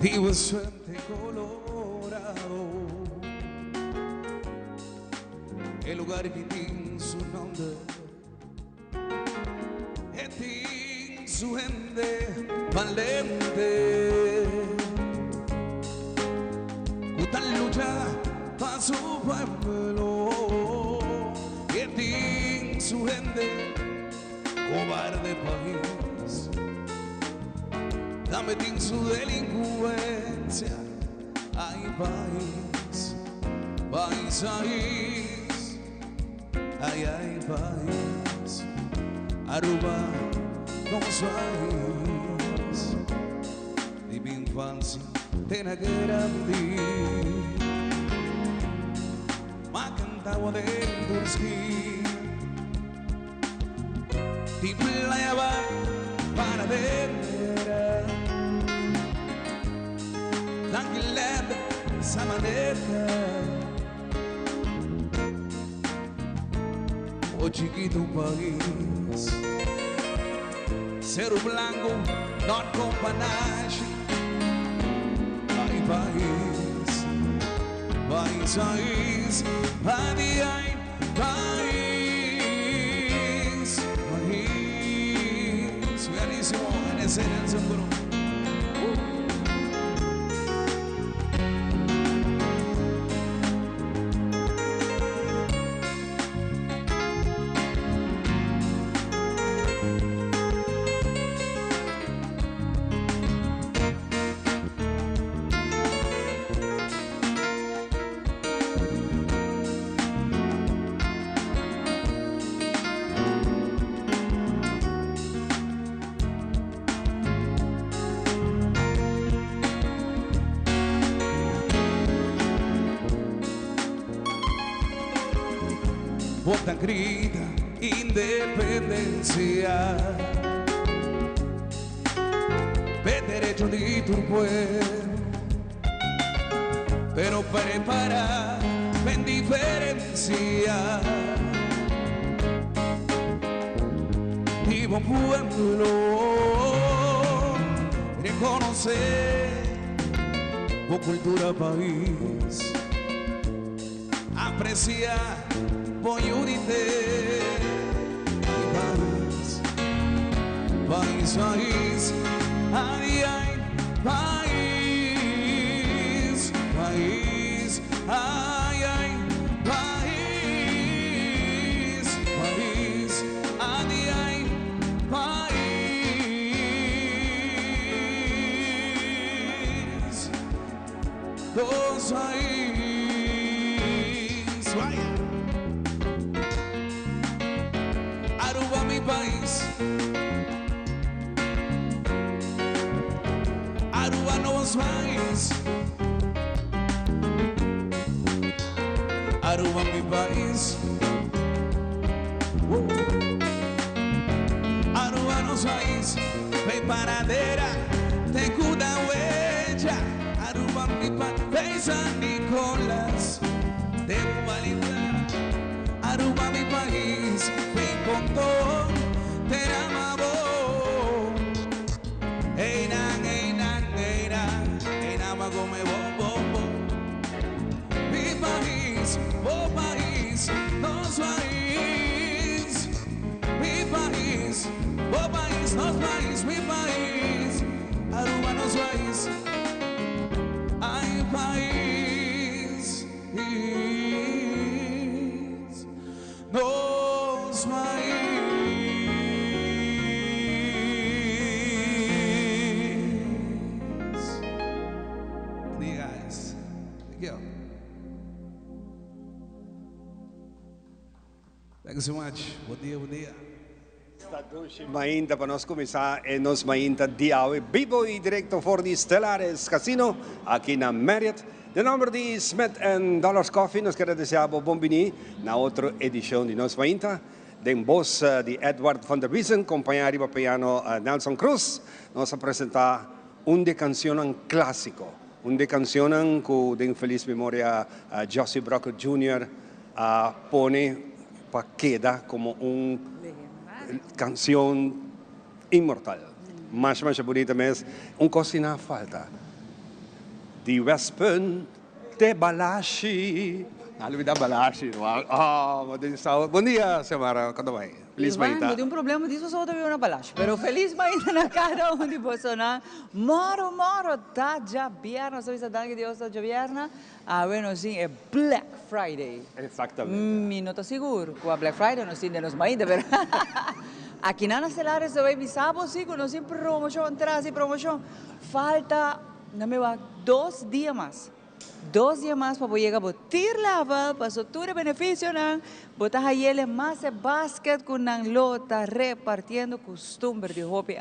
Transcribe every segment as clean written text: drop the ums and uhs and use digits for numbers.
y bastante colorado. El lugar que tiene su nombre, que tiene su gente valiente, que tan lucha para su pueblo, que tiene su gente cobarde país. Dame tin su delincuencia, ay país, país, ay, ay país, Aruba, nos país, de mi infancia, de la guerra vi, ma cantaba de Turquía, de playa para ver. Tranquilidad, esa manera. Oh chiquito país, ser blanco, not con panache. Ay país, país, país, ay, ay, país, país. Buenísimo, en ese seguro. Votan grita independencia, ve derecho de tu pueblo, pero prepara en diferencia. Vivo pueblo, reconocer tu cultura país, aprecia. Voy a unirte, país, país, país, ay, ay, país, país, ay, ay, país, país, ay, ay, país, dos país, vaya. Aruba mi país, Aruba nuevos país, Aruba mi país, Aruba nuevos país, preparadera, te cuida huella, Aruba mi país, San Nicolás, de Validad, Aruba mi país. Te amabo, hey nan, hey nan, hey nan, hey nan, come bo. Mi país, oh país, nos país, mi país, oh país, nos país, mi país, Aruba nos país, ay país, nos país. Thank you so much. Bom dia, bom dia. Mainta para nós começar e nos mainta diawe vivo e direto for the Stellares Casino aqui na Marriott. De número de Smith & Dollars Coffee nos quer desejar bom bem na outra edição de nos mainta. Den voz de Edward van der Wiesen, companheiro de piano Nelson Cruz, nos apresentar de canción clásico, de canción que de feliz memoria Josie Brocker Jr. pone para queda como una canción inmortal. Más bonita mes, cosa na falta. di Westpunt de Balashi. Alvida Balashi. Madaling sahod. Bom dia, Samara. Kadamay. Feliz Ivan, Maita. não tem um problema disso, só outra na balacha. Pero feliz Maita na cada um de vocês. Moro, tá já vierna, só isso dá que Deus está já vierna. Bueno, sim, é Black Friday. Exatamente. Não estou seguro. Com a Black Friday não sei de nos Maita, pero aqui na Stelares eu vi sábado, sim, não sei promoção, traz promoção. Falta, não me va, 2 dias mais. 2 dias mais para poder botar lava, para sotura benefício, botar a ele mais basquete com a lota, repartindo costume de hobby,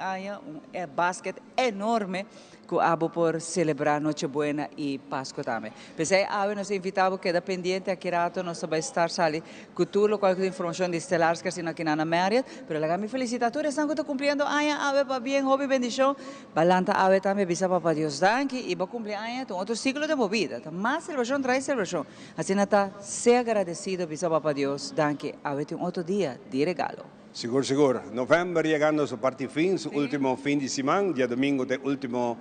um basquete enorme que abo por celebrar Noche Buena e Páscoa também. Pensei, nos invitamos que pendiente aqui rato, nós vai estar sali com tudo, qualquer informação de Stelares que assim aqui na Marriott, pero lá me felicitatórios estão que cumprindo ave para bem, hobby bendição, balanta ave também, bisa para Deus danke e va cumprir tem outro ciclo de movida, mais celebração traz celebração. Assim está, ser agradecido, bisa para Deus danke, ave tem outro dia de regalo. Seguro, seguro. Novembro llegando a su parte fin, su último fin de semana, día domingo de último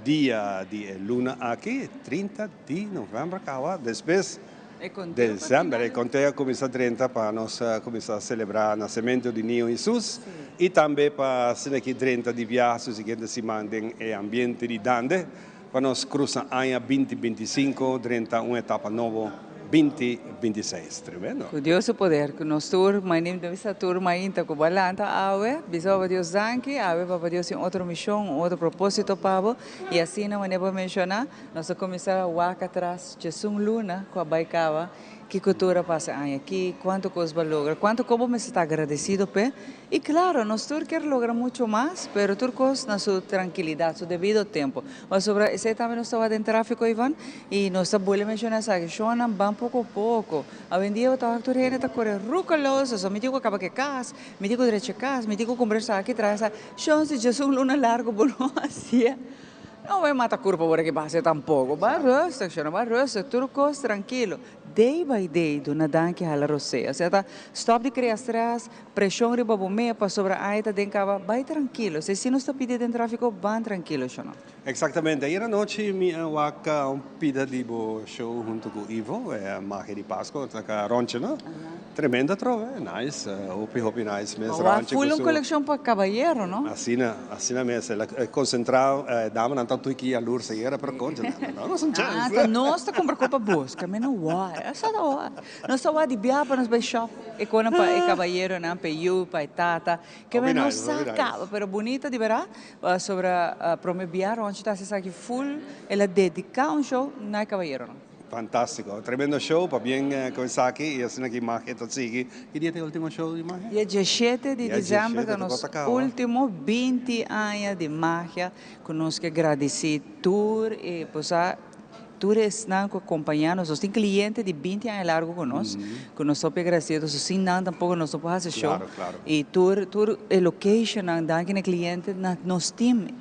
día de luna aquí, 30 de novembro, acaba. Después de diciembre, el conteo comienza 30 para nos começar a celebrar o nascimento de Niño Jesús y también para ser aquí 30 de viaje, su siguiente semana en el ambiente de Dande, para nos cruzar año 2025, 30, una etapa nueva. 2026, tremendo. Com Deus o poder, com nós tour, mas nem deve tour, mas ainda com balanta, bisa para Deus danke, para Deus tem outra missão, outro propósito para e assim não é para mencionar, nós começar a waka atrás, Jesus luna com a baicava, que cultura passa aqui, quanto coisa vai lograr, quanto como me está agradecido pe, e claro, nós tour quer lograr muito mais, pero tour coisa na sua tranquilidade, seu devido tempo. Mas sobre esse também nós estava em tráfico, Ivan, e nós estamos a mencionar que Shona van pouco a pouco. A vendia eu estava actuando está correr rucaloso, só me digo acaba que casa, me digo direito casa, me digo conversar aqui atrás, Shona se Jesus luna largo bom assim. Não vai matar curva por aqui passa tampouco. Vai rosto, tudo coisa tranquilo. Day by day, do nadan que hala roceia. Você tá stop de criar stress, pressão de babumé para sobre a aita dencava, vai tranquilo. Se não está pedindo em tráfico, vai tranquilo, Shona. Exactamente. Ayer anoche mi waka un pida di show junto con Ivo, magia di Pasqua, a Ronche, no? Tremenda trova, nice, hopi nice, mes Ronche. Full uma coleção para cavalheiro, não? Assim na mesa, concentrado, dama não tanto aqui a luz era para conta, não são chance. Tá nós tá comprar copa boas, que menos hora, essa da hora. Nós só vai de biar para nos vai shop, e quando para cavalheiro, não, para you, para tata, que menos saca, pero bonita de verá, sobre promover onde está se sabe full, ela dedica show na cavalheiro, não? Fantástico, tremendo show, para bem começar aqui e assim aqui magia todo sigue. E dia tem o último show de magia? Dia 17 de dezembro, que nos último 20 anos de magia, que nós que agradecer tour e posar tours não acompanhando, nós temos clientes de 20 anos largo conosco, que nós somos agradecidos, sem nada tampouco nós somos fazer show. Claro. E tour location, não que no cliente, nos time.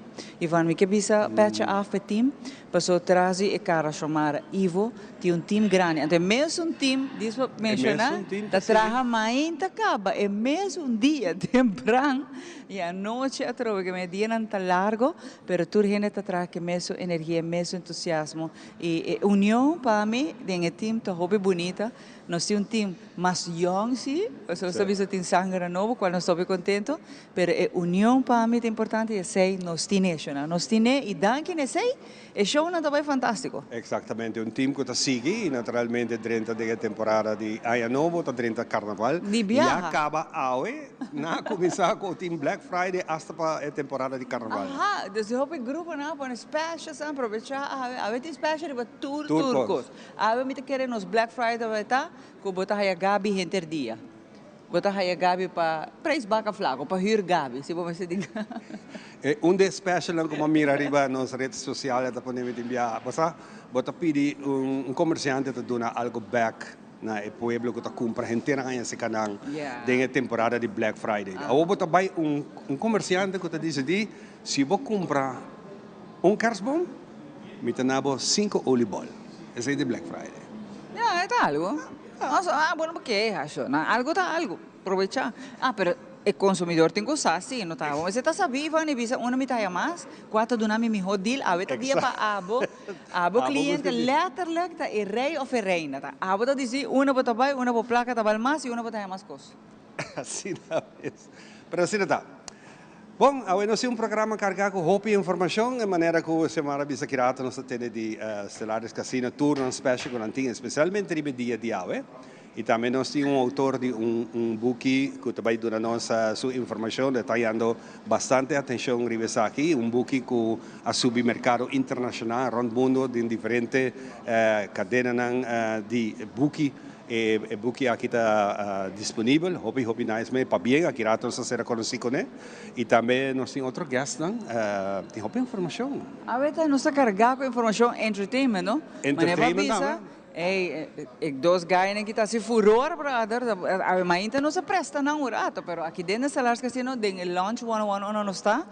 Ivan, me que bisa patch off o team, passou trazer e cara chamar Ivo, tem team grande. Então, mesmo team, diz para mencionar, da traja mais acaba, é mesmo dia temprano, e a noite a trova, que me dia não está largo, pero tu gente está traz que mesmo energia, mesmo entusiasmo, e união para mim, tem team, está hobby bonita, nós temos team mais young, sim, nós sabemos que tem sangue novo, qual nós estamos contentos, pero a união para mim é importante, e sei, nós temos, nós temos, e danke, e sei, e show não está fantástico. Exatamente, un team que está sigue e naturalmente durante a temporada de Ano Novo, durante Carnaval. E acaba hoje, na começar com o team Black Friday até para a temporada de Carnaval. Aha, então o grupo não para specials, aproveitar, a ver special para turcos. A ver me queremos Black Friday vai estar, com botar a Gabi entre dia. Botar a Gabi para preço baca flaco, para hir Gabi, se você diga. De special como mira arriba nas redes sociais, da podemos enviar, basta, bota pedir comerciante te donar algo back na o pueblo que está compra gente na esse canal de temporada de Black Friday. Ou bota vai comerciante que te diz se você comprar kerstboom, me tenabo 5 olibol. Esse é de Black Friday. Está algo. Bueno, porque acho, algo está algo. Aprovechar. Pero el consumidor tem que usar assim, não tá? Você tá sabendo, e bisa uma mitad mais, quatro do nome me rodil, a veta dia para abo cliente letterlijk tá e rei of e reina, tá? Abo tá dizer uma bota vai, uma bota placa tá mais e uma bota mais coisa. Assim na vez. Pero assim está. Bom, agora nós temos programa carregado com roupa e informação, de maneira que você maravilha que rata nós temos de Stellaris Casino Tour special com antiga, especialmente no dia de hoje. E também nós temos autor de book que também dá nossa sua informação, detalhando bastante atenção rivesa aqui, book que a submercado internacional, rond mundo, de diferentes cadenas de book. E book aqui está disponível, hobby nice, mas para bem, aqui rato nós será conhecido com ele. E também nós temos outro guest, tem hobby informação. A veta nós está carregado com informação entertainment, não? Entertainment também. Ik dos gaien que tá se furor brother, a mainta não se presta não rato, pero aqui dentro do Stellaris Casino tem el Launch 101 não está.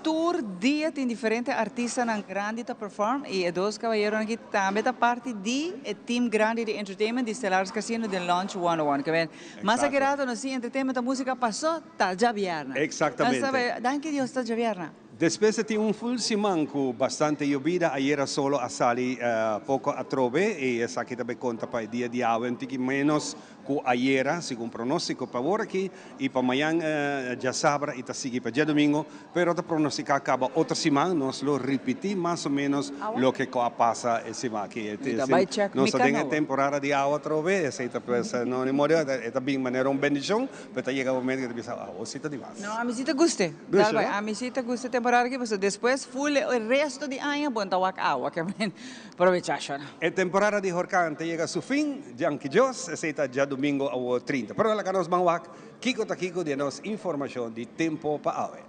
Tour dia tem diferentes artistas na grande tá perform e dois cavalheiros aqui também tá parte de team grande de entertainment de Stellaris Casino de Launch 101, que vem. Mas aqui rato não se entertainment a música passou, tá já vierna. Exatamente. Danke Deus tá já vierna. Depois tem full semana com bastante lluvia, ayer solo a sali pouco a trove e essa aqui também conta para o dia de hoje, que menos que ayer, segundo pronóstico para agora aqui e para amanhã já sabra e tá seguir para dia domingo, pero o pronóstico acaba outra semana, nós lo repetir mais ou menos o que passa essa semana aqui. Nós temos a temporada de água trove, essa pues não memória, é também maneira bendição, mas chega o momento que pensa, você tá demais. Não, a mim tá guste. A mim tá guste temporada que você depois full o resto de ano bom tá água, que vem aproveitar. A temporada de huracán chega a seu fim, Yankee Jos, essa está já domingo ao 30. Pero lá que nós vamos lá, Kiko tá Kiko de nos informação de tempo para hoje.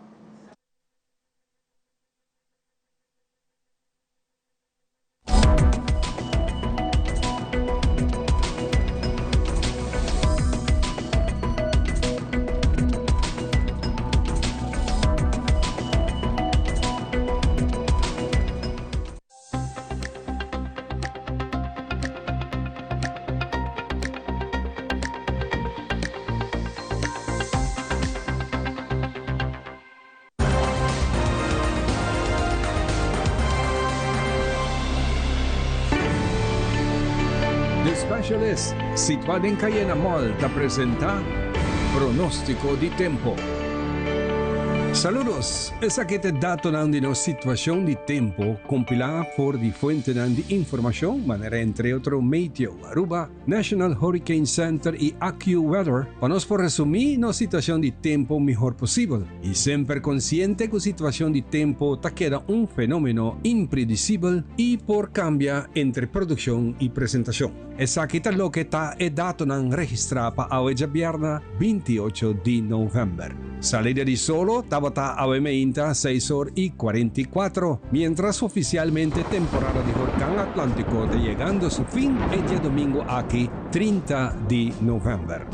Specialist, situado en Cayena Mall, te presenta Pronóstico de Tempo. Saludos, es aquí te dato de una situación de tiempo compilada por di fuente de información, manera entre otros Meteo Aruba, National Hurricane Center y AccuWeather, para nos por resumir la situación de tiempo mejor posible. Y siempre consciente que la situación de tiempo te queda un fenómeno impredecible y por cambia entre producción y presentación. Es aquí lo que está dato registrado para hoy viernes 28 de noviembre. Salida de solo estaba a 6:44, mientras oficialmente temporada de huracán Atlántico está llegando a su fin el día domingo aquí 30 de noviembre.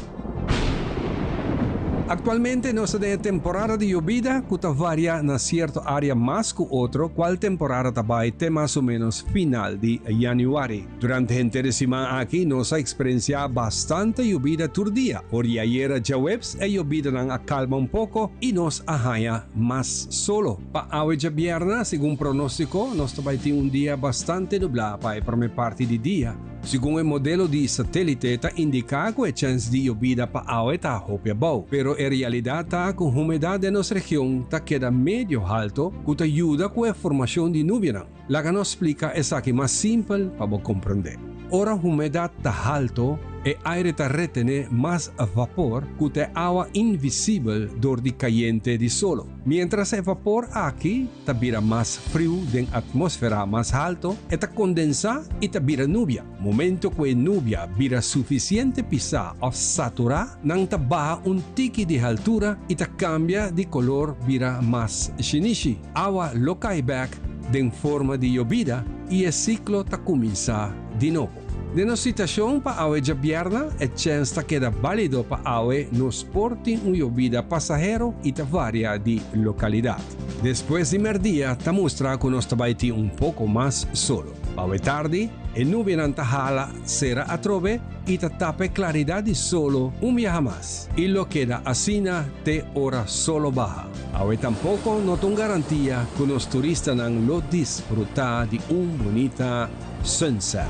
Actualmente no se da temporada de lluvia que varía en cierta área más que otro, cual temporada también más o menos final de januario. Durante la semana aquí nos ha experienciado bastante lluvia todo día. Por ayer ya webs la lluvia acalma un poco y nos ahaya más solo. Para hoy viernes, según pronóstico, nos tiene un día bastante nublado para la primera parte del día. Según el modelo de satélite, indica que la chance de lluvia para hoy está baja, pero en realidad la humedad de nuestra región queda medio alto, que ayuda con la formación de nubes. La que nos explica es aquí más simple para comprender. Ahora la humedad está alto, el aire retiene más vapor que el agua invisible door de caliente de solo. Mientras el vapor aquí está más frío de la atmósfera más alto, está condensa y está nubia. Momento que la nubia vira suficiente pisada o saturada, nang baja un tiki de altura y te cambia de color vira más shinishi. Agua lo cae back de forma de lluvia y el ciclo comienza de nuevo. De una situación para hoy viernes, el chance queda válido para hoy nos porten una lluvia pasajero y varia de localidad. Después de día, te muestra que nos tabaiti un poco más solo. Pawe tarde, el nube nantahala será a trove y te tape claridad y solo un viaje más. Y lo queda asina te hora solo baja. Awe tampoco no te garantía que los turistas han lo disfrutar de un bonita sunset.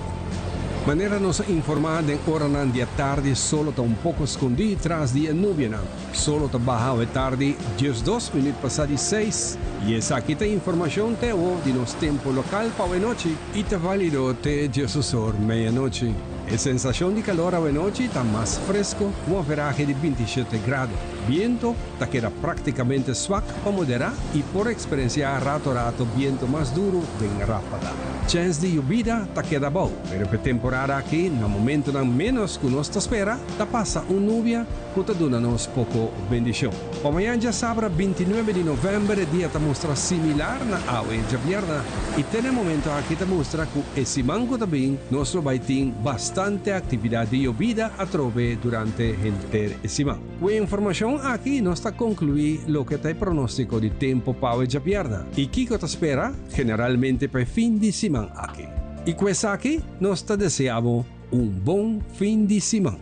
Manera nos informar de hora de tarde solo está un poco escondido tras de nube. Solo te baja de tarde 2 minutos pasados 6. Y esa aquí te información te o de los tiempos local para noche y te válido te Jesus medianoche. La sensación de calor a noche está más fresco, con un veraje de 27 grados. Viento te queda prácticamente suave o moderado y por experiencia rato viento más duro de ráfaga. Chance de lluvia te queda bow, pero por temporada aquí, en el momento menos que nos espera, te pasa una nubia que te da nos poco bendición. Para mañana ya sabrá 29 de noviembre, día te muestra similar na agua en Javierna y tiene momento aquí te muestra que ese mango también nuestro baitín bastante actividad de lluvia a trove durante el semana. Con información aquí nos está concluir lo que te pronóstico de tiempo para Javierna y Kiko te espera generalmente para fin de semana aquí. Y pues aquí nos te deseamos un buen fin de semana.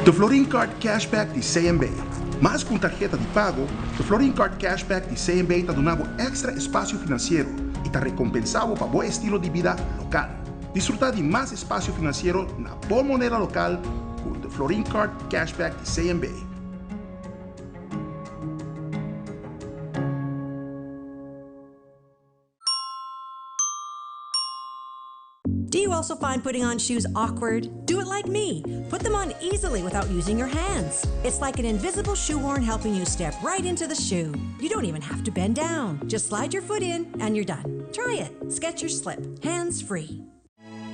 The Florin Card Cashback de CMB. Más que una tarjeta de pago, The Florin Card Cashback de CMB te da extra espacio financiero y te recompensado para buen estilo de vida local. Disfruta de más espacio financiero en la buena moneda local con The Florin Card Cashback de CMB. Do you also find putting on shoes awkward? Do it like me. Put them on easily without using your hands. It's like an invisible shoehorn helping you step right into the shoe. You don't even have to bend down. Just slide your foot in and you're done. Try it. Skechers Slip. Hands free.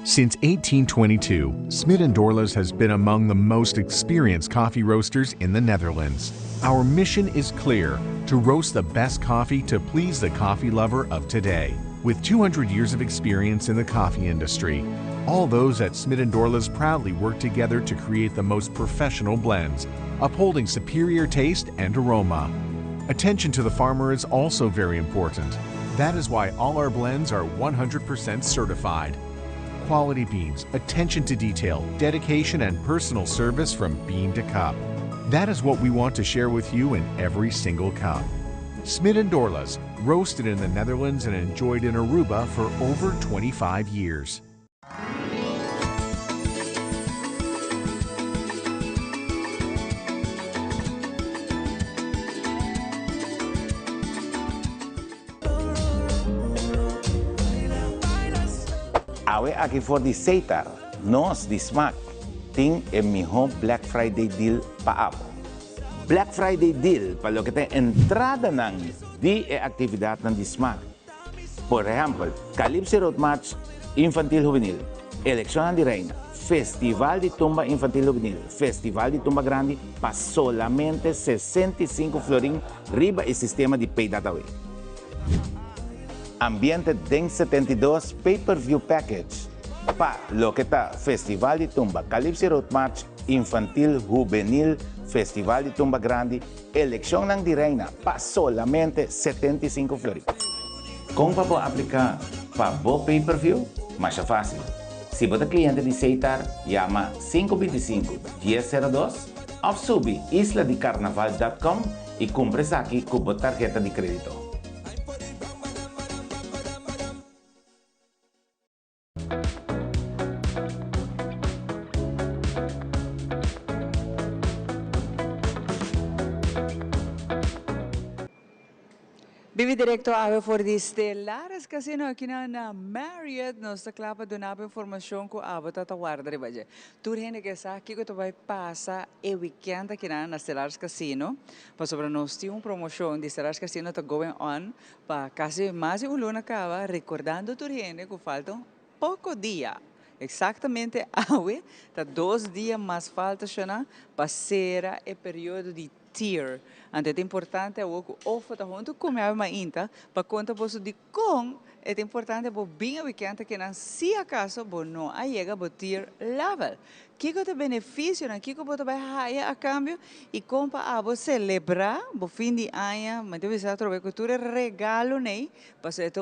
Since 1822, Smit & Dorlas has been among the most experienced coffee roasters in the Netherlands. Our mission is clear: to roast the best coffee to please the coffee lover of today. With 200 years of experience in the coffee industry, all those at Smit & Dorlas proudly work together to create the most professional blends, upholding superior taste and aroma. Attention to the farmer is also very important. That is why all our blends are 100% certified. Quality beans, attention to detail, dedication, and personal service from bean to cup. That is what we want to share with you in every single cup. Smit & Dorlas, roasted in the Netherlands and enjoyed in Aruba for over 25 years. Awe aquí for the Seitar, nos di Smack, ting e miho Black Friday deal paabo. Black Friday deal para lo que tem entrada ng di e aktibidad ng Dismac. Por ejemplo, Calypso Road Match Infantil Juvenil, Eleksyon ng Reina, Festival de Tumba Infantil Juvenil, Festival de Tumba Grande pa solamente 65 florin riba e sistema de Pay That Away. Ambiente DEN 72 Pay-Per-View Package pa lo que ta Festival de Tumba, Calypso Road Match Infantil Juvenil, Festival de Tumba Grande, Eleksyon ng Reina pa solamente 75 florin. Kung pa po aplica pa bo pay-per-view, mas fácil. Si bota cliente de Seitar, llama 525-1002 o subi isladicarnaval.com y compre aquí con tarjeta de crédito. Vivi directo ave for di Stellares Casino aqui na Marriott. Nós está clapa do nabo informação que a bota tá guarda baje. Tur gente que sa aqui que tu vai passar e weekend aqui na Stellares Casino. Para sobre nós tem promoção de Stellares Casino tá going on para quase mais de luna acaba recordando tur gente que faltam pouco dia. Exatamente, awe, tá 2 dias mais falta para ser o período de tier. Então é importante o ofo tá junto com a mainta para conta posso de com é importante bo bem a weekend que não se acaso bo não aí chega bo tier level. Que te benefício na que bo vai haya a cambio e compa a bo celebrar bo fim de ano, mas deve ser trocar cultura regalo nei para ser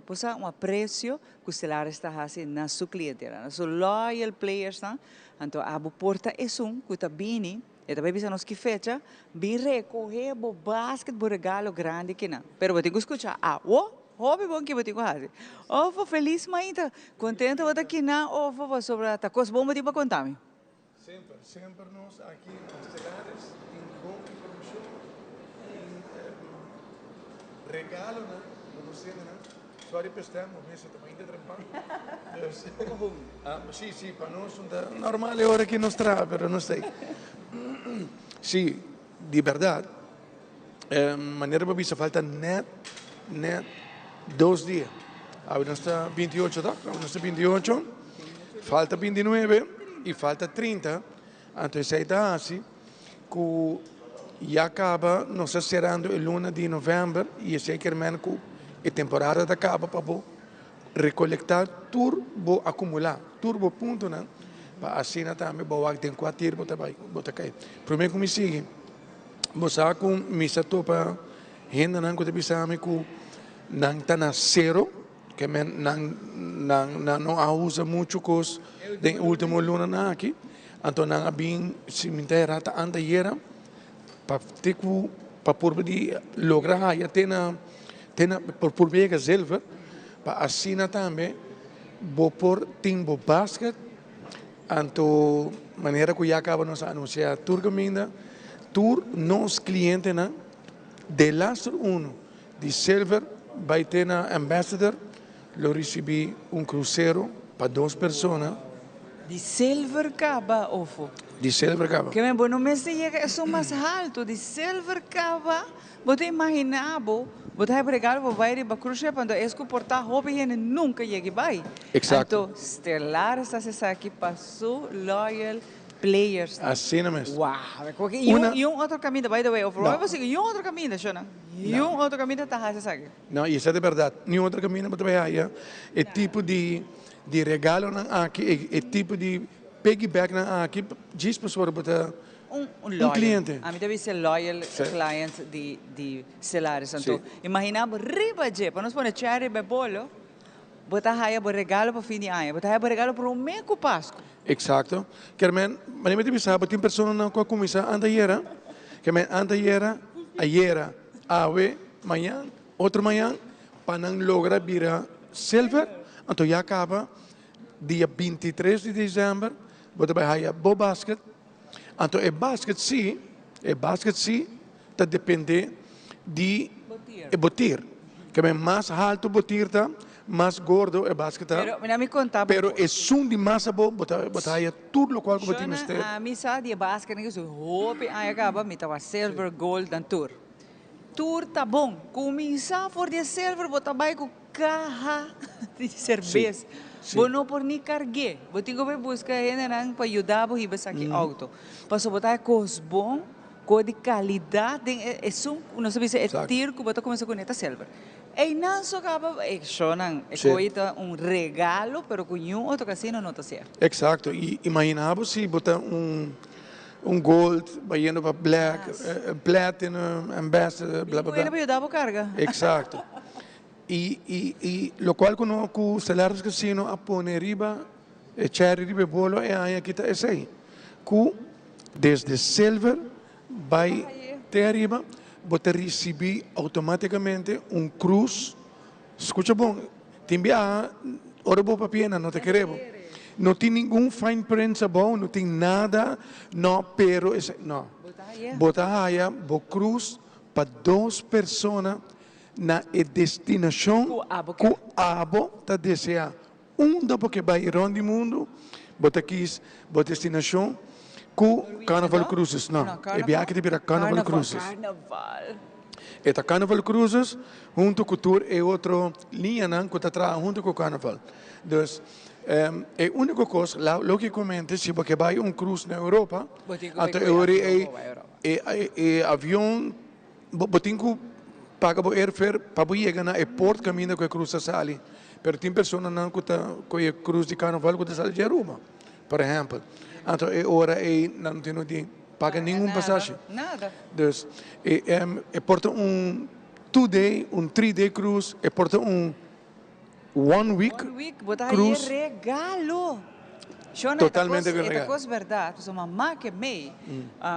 posa preço que o celular está fazendo na sua clientela, na sua loyal players, tá? Então a bo porta é que tá bem. E também bisa nos que fecha, bem recorrer bo basket bo regalo grande que não. Pero vou ter que escutar, hobby bom que vou ter que fazer. Vou feliz ainda, contente vou aqui na, vou sobre a coisa bom vou ter para contar-me. Sempre nós aqui nos Estelares, em bom informação, em regalo, né? Não sei, né? Sorry, prestamos, mas também ainda trampamos. Sim, para nós é normal a hora que nos traz, mas não sei. Sim, de verdade, maneira para isso falta net 2 dias. Agora está 28, tá? Agora está 28, falta 29 e falta 30. Então, isso está assim, que já acaba, nós estamos cerrando o 1 de novembro e seguramente que a temporada acaba para recolectar tudo, acumular, tudo ponto, né? Para assim também, boa tem 4 tiros, bota cair. Primeiro que me sigue, você com missa topa, ainda não que pensamos que não está na zero, que não usa muito coisa de último luna aqui, então não há bem cemitério ata anda era para poder lograr já tem por vega zelva para assim também, vou por timbo basket. Então, maneira que já acaba nos anunciar tour caminda, tour nos clientes na de last 1 de silver vai ter na ambassador, lo recebi cruzeiro para 2 pessoas. De silver caba, ofo. De silver caba. Que me bueno me llega eso mais alto de silver caba. Vou te imaginar, vou te regalo, vou vai para cruzeiro quando é que portar hobby e nunca chega vai. Exato. Então, Stellar está se aqui passou loyal players. Assim mesmo. Uau. E outro caminho, by the way, e outro caminho, Shona. E outro caminho está a aqui. Não, isso é de verdade. Nenhum outro caminho para trabalhar. É tipo de regalo aqui, é tipo de piggyback aqui, diz para o botar cliente. A mim deve ser loyal client de celulares. Então, imaginamos riba de, para nós pôr cherry bebolo, botar aí o regalo para fim de ano, botar aí o regalo para o mês com Páscoa. Exato. Querem, mas me deve saber, tem pessoas não com a comissão anda era, que me anda era, ayer, ave, manhã, outro manhã, para não lograr virar silver, então já acaba dia 23 de dezembro, botar aí o basket. Então, o basket sim, está depende de botir. Que é mais alto botir, mais gordo é basket. Pero é som de massa botar aí tudo o qual que botir mestre. A missa de basket que eu hope aí acaba me tava silver, gold dan tour. Tour tá bom. Começar for de silver botar vai com carra de cerveja. Vou não por nem carguei. Vou ter que buscar ainda para ajudar a ir aqui auto. Para botar coisas bom, coisa de qualidade, é som, não sei se é tiro que botar começa a conectar silver. E não só acaba, é coisa regalo, pero com um outro casino não está certo. Exato. E imaginava se botar gold, vai indo para black, platinum, ambassador, blá blá blá. E para ajudar a carga. Exato. E lo qual com o celular casino a pôr riba, echar riba bolo é aí que está esse aí. Desde silver vai até arriba, você recebe automaticamente cruz. Escuta bom, tem ora boa papina, não te queremos. Não tem nenhum fine print bom, não tem nada, não, pero não. Bota aí, cruz para 2 pessoas na destinação que o abo está desejar. Da porque vai ir onde mundo, bota aqui, bota destinação com Carnival Cruises. Não, é viagem que vira Carnival Cruises. Esta Carnival Cruises, junto com o tour, é outra linha que está atrás, junto com o Carnival. Então, é a única coisa, logicamente, se você vai cruise na Europa, então avião, botinho paga o airfare para chegar na airport caminho que cruza sali. Pero tem pessoas não que cruz de carnaval que sali de Aruba, por exemplo. Então hora não tem paga nenhum passagem. Nada. Dus porta 2-day, 3-day cruise, porta 1 week botar cruise. aí regalo. Totalmente regalo. É coisa verdade, porque uma marca meio,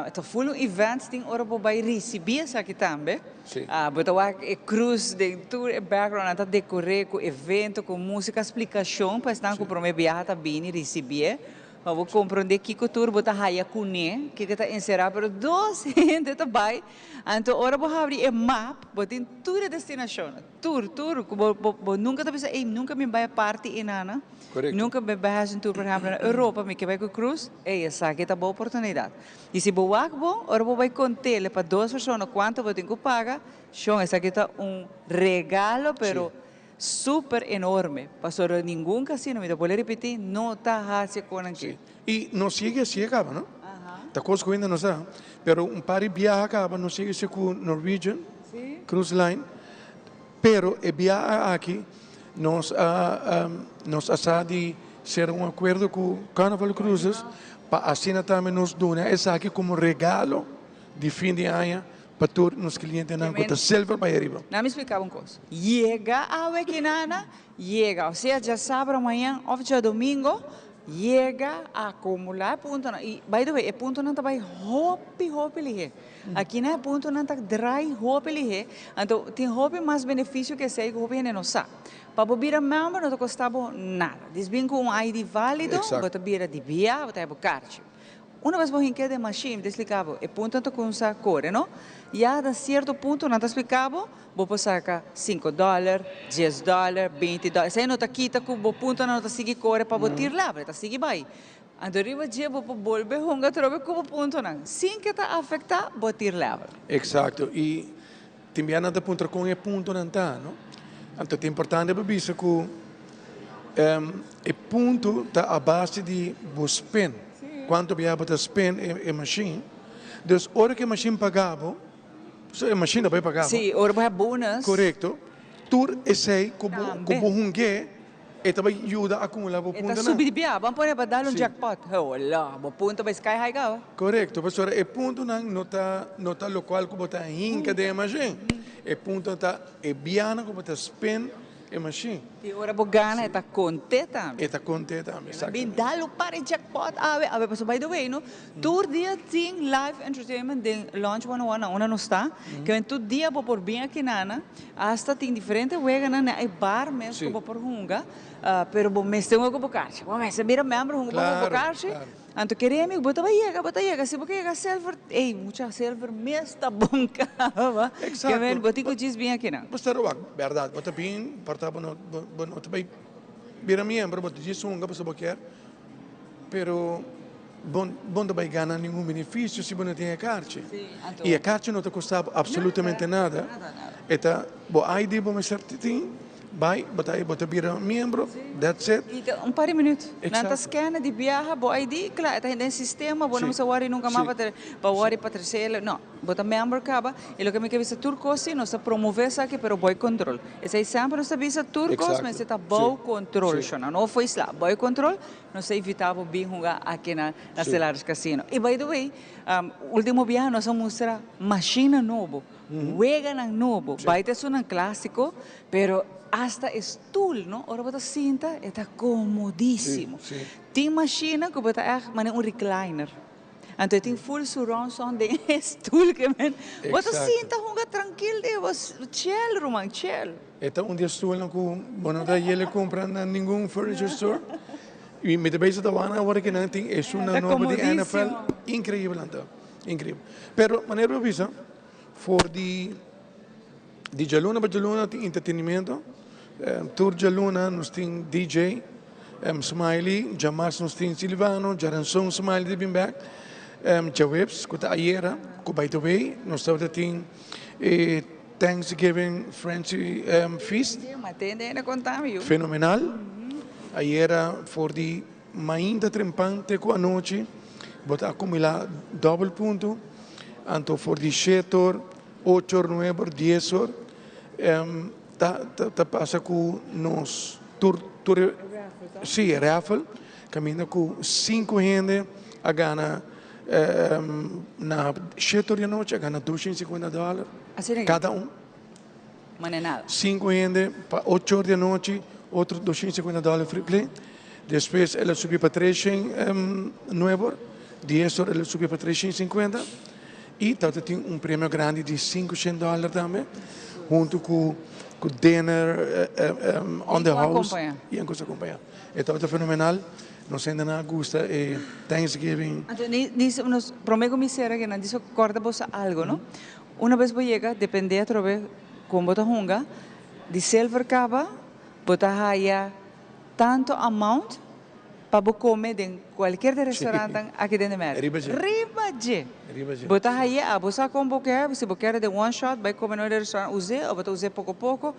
então full events tem hora para receber isso aqui também. Sim. Botar a cruise de tour, background, até decorar com evento, com música, explicação, para estar com o primeiro viagem bem receber. Vou compreender que cultura botar raia cune, que está encerrado para 2 gente também. Então, ora vou abrir um mapa, botar toda a destinação, tour, nunca tá pensando, nunca me vai a parte em nada. Correto. Nunca me vai a tour, por exemplo, na Europa, me que vai com cruz, essa aqui é boa oportunidade. E se vou bom, ora vou vai contar para 2 pessoas quanto vou ter que pagar, essa aqui está regalo, pero super enorme. Pastor, nenhum casino, me pode repetir, não está hacia com aqui. E não chega, acaba, não? Tá coisa que ainda não sabe. Pero par de viagem acaba, não chega com Norwegian Cruise Line. Pero a viagem aqui nos asa de ser acordo com Carnival Cruises para assim também nos donar essa aqui como regalo de fim de ano para todos os clientes não que silver para arriba. Não me explicava uma coisa. Chega a Wekinana, chega, ou seja, já sábado amanhã, ou já domingo, chega a acumular ponto. E, by the way, é ponto não está vai hopi lihe. Aqui não é ponto não está dry hopi lihe. Então, tem hopi mais benefício que sei que hopi não sabe. Para virar membro não custava nada. Desbem com um ID válido, você vira de via, você vai carte. Uma vez você quer de machine, explicava, é ponto não começa a correr, não? E a certo ponto não explicava, você saca $5, $10, $20. Se não está quita com o ponto não está seguir correr para botar lá, está seguir vai. Então arriba dia você volve honga trobe com o ponto não. Sem que está afetar, botar lá. Exato. E também não está ponto com o ponto não está, não? Então é importante para ver que o ponto está a base de spend. Quanto você spend a machine. Então, hora que a machine pagava, a machine vai pagar. Sim, hora vai bônus. Correto. Tur esse como hungue, e também ajuda a acumular o ponto. Está subir de via, vamos pôr para dar jackpot. Olha, o ponto vai sky high gava. Correto, professor. O ponto não está local como está hinca de machine. O ponto está biana como está spend a machine. E ora bogana está contente também. Está contente também. Bem dalo para jackpot. A ver, by the way, no, todo dia tem live entertainment de Launch 101, não está. Que todo dia vou por bem aqui nana, hasta tem diferente wega na bar mesmo que por hunga, pero bom mês tem que bocar. Bom mês mira membro hunga para bocar. Então queremos bota chega, se você chega silver, muita silver mês tá bom cara. Exato. Que vem botico diz bem aqui não. Mas era verdade, bota bem, portava no também vira membro, bota diz hunga para boquer. Pero bom também ganha nenhum benefício se você tem a carte. E a carte não te custava absolutamente nada. Então, bom, aí de bom certinho. Vai, bota vira membro, that's it. Um par de minutos. Nanta scan de viaja, bo ID, claro, está em sistema, bo não se worry nunca mais para worry para terceiro, não. Bota membro acaba, e lo que me quer dizer turcosi, não se promover isso aqui, pero boy control. Esse aí sempre não se visa turcos, mas está bom control, não foi isso lá, boy control, não se evitava bem jogar aqui na Stellaris Casino. E by the way, último viaje nós vamos mostrar máquina novo, wega novo, vai ter um clássico, pero hasta stool, ¿no? Ahora você senta, está comodíssimo. Tem máquina que você é um recliner. Então tem full surround sound de stool que você senta, junga tranquilo, você chill, Roman, chill. Então dia stool não com, bueno, daí ele compra na nenhum furniture store. E me também se tava na hora que não tem, é uma nova de NFL, incrível então, incrível. Pero maneira visa, for de Jaluna para Jaluna tem entretenimento. Tour Jaluna nos tem DJ, Smiley, Jamas nos tem Silvano, Jaranson Smiley de Bimback, Jawebs, que está aiera, que by the way, nós tem Thanksgiving French Feast. Fenomenal. Aiera for de mainda trempante com a noite, botar acumular double ponto. anto for die setor 8 9 10 ta passa com nos sim, raffle, caminha com 5 gente a ganhar na setor de noite a ganhar $250 cada um. Mas não é nada. 5 gente para 8 horas de noite, outro $250 free play. Depois ela subiu para 309, 10 horas ela subiu para 350 e tem prêmio grande de $500 também, junto com dinner on the house e a acompanhar. Então é fenomenal. Nos ainda não gosta e Thanksgiving. Então, nos prometo me ser que não disso corta você algo, não? Uma vez você chega, depende de como você hunga, de silver cava, você haya tanto amount para você comer em qualquer restaurante aqui dentro de América. Ribaje. Você haya, você como você quer, se você quer de one shot, vai comer no restaurante, use ou você use pouco pouco.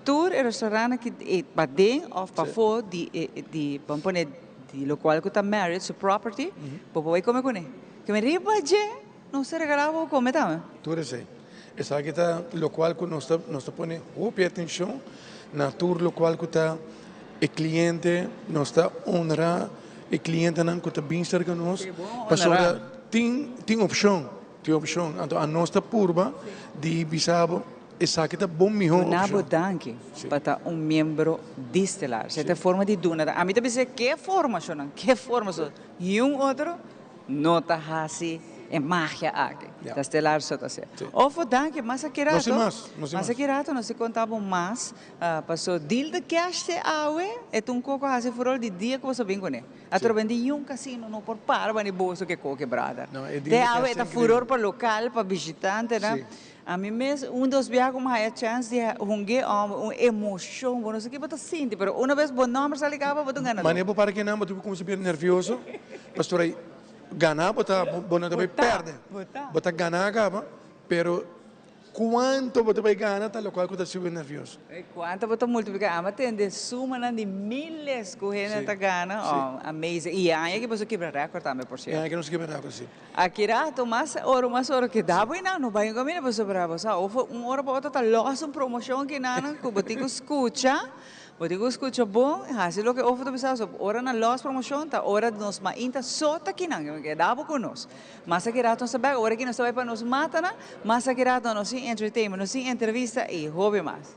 Tour e restaurante que para dentro ou para fora de vamos poner de local que está married, su property, você vai comer com ele. Que me ribaje, não se regalava o comer também. Tudo isso. Essa aqui está local que nós põe muita atenção na tour local que está o cliente, nós está honrar o cliente não que está bem cerca de nós. Para tem opção, então a nossa curva de bisabo essa aqui está bom melhor. Nabo danke para membro de Estelar. Essa forma de duna. A mim também sei que forma, que forma e outro não está assim. É magia aqui. Da Estelar só está certo. Ou danke, mas aqui rato. Mas aqui rato nós contamos mais. Passou deal de cash de aue. É coco assim furou de dia que você vem com ele. Através de casino não por par, mas bolso que quebrada. De aue está furor para local, para visitante, né? A mim mesmo, dos viagens como a chance de uma emoção, não sei o que você sente, mas uma vez bom nome se ligava, você ganha. Mas não para que não, você começa a ficar nervioso, pastor aí, ganhar, você também perde. Você ganhar, pero quanto você vai ganhar, tá local que você fica nervioso. Quanto você multiplicar, mas tem de suma de miles que você está ganhando, amazing. E aí que você quebra recorde também, por cierto. É que não se quebra recorde, sim. Aqui rato, mais hora que dá, não vai caminhar para sobre você. Ou hora para outra, tá lost uma promoção que não, que você escuta. Você escuta bom, assim lo que oferta bisa, ora na lost promoção, tá hora de nos mainta só tá aqui não, que dá com nós. Mas aqui rato sabe, hora que nós vai para nos mata na, mas aqui rato nos entertainment, nos entrevista e hobby mais.